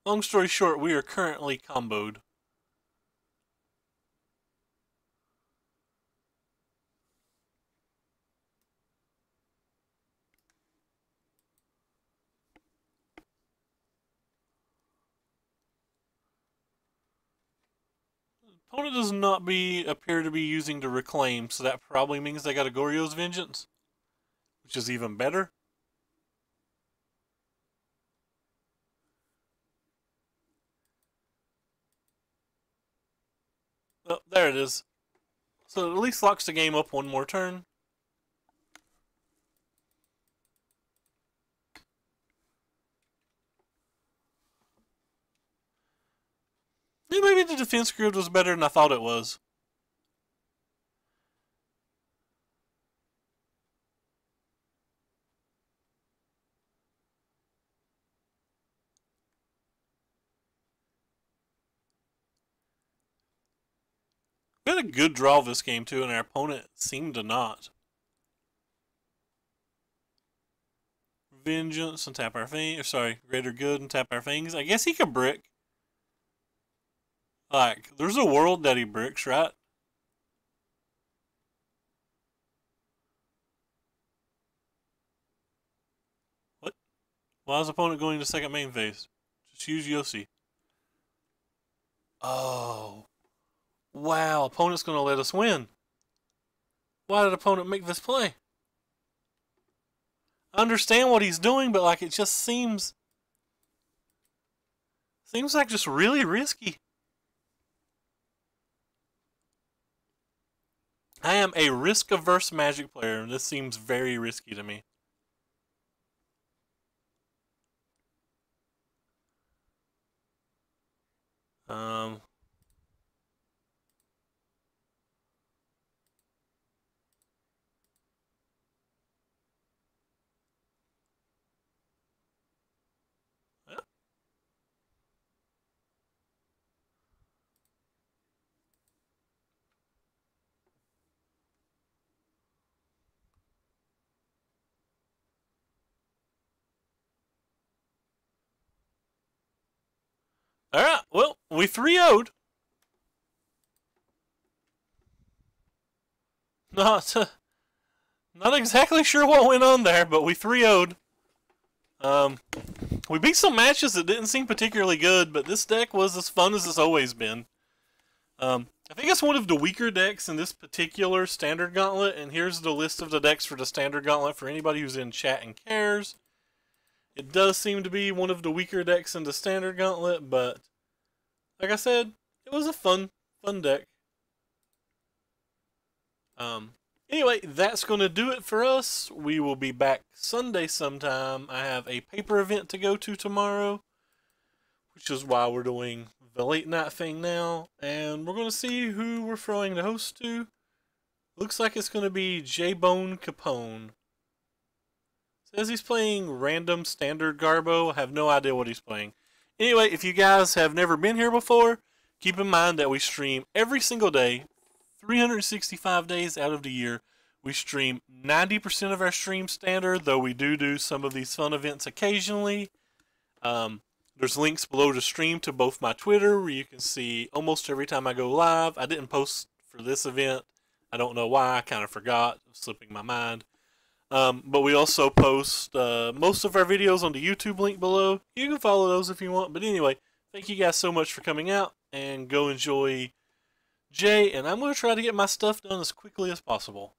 Long story short, we are currently comboed. Opponent does not appear to be using the Reclaim, so that probably means they got a Goryo's Vengeance, which is even better. Oh, there it is. So it at least locks the game up one more turn. Yeah, maybe the defense grid was better than I thought it was. We had a good draw this game too, and our opponent seemed to not. Vengeance and tap our thing. Sorry, Greater Good and tap our things. I guess he could brick. Like, there's a world that he bricks, right? What? Why is opponent going to second main phase? Just use Yossi. Oh. Wow, opponent's going to let us win. Why did opponent make this play? I understand what he's doing, but like it just seems like just really risky. I am a risk-averse Magic player, and this seems very risky to me. Alright, well, we 3-0'd. Not exactly sure what went on there, but we 3-0'd. We beat some matches that didn't seem particularly good, but this deck was as fun as it's always been. I think it's one of the weaker decks in this particular Standard Gauntlet, and here's the list of the decks for the Standard Gauntlet for anybody who's in chat and cares. It does seem to be one of the weaker decks in the standard Gauntlet, but like I said, it was a fun deck. Anyway, that's going to do it for us. We will be back Sunday sometime. I have a paper event to go to tomorrow, which is why we're doing the late night thing now. And we're going to see who we're throwing the host to. Looks like it's going to be J-Bone Capone. Says he's playing random standard Garbo. I have no idea what he's playing. Anyway, if you guys have never been here before, keep in mind that we stream every single day, 365 days out of the year. We stream 90% of our stream standard, though we do some of these fun events occasionally. There's links below the stream to both my Twitter, where you can see almost every time I go live. I didn't post for this event. I don't know why. I kind of forgot. It was slipping my mind. But we also post most of our videos on the YouTube link below. You can follow those if you want. But anyway, thank you guys so much for coming out, and go enjoy Jay. And I'm going to try to get my stuff done as quickly as possible.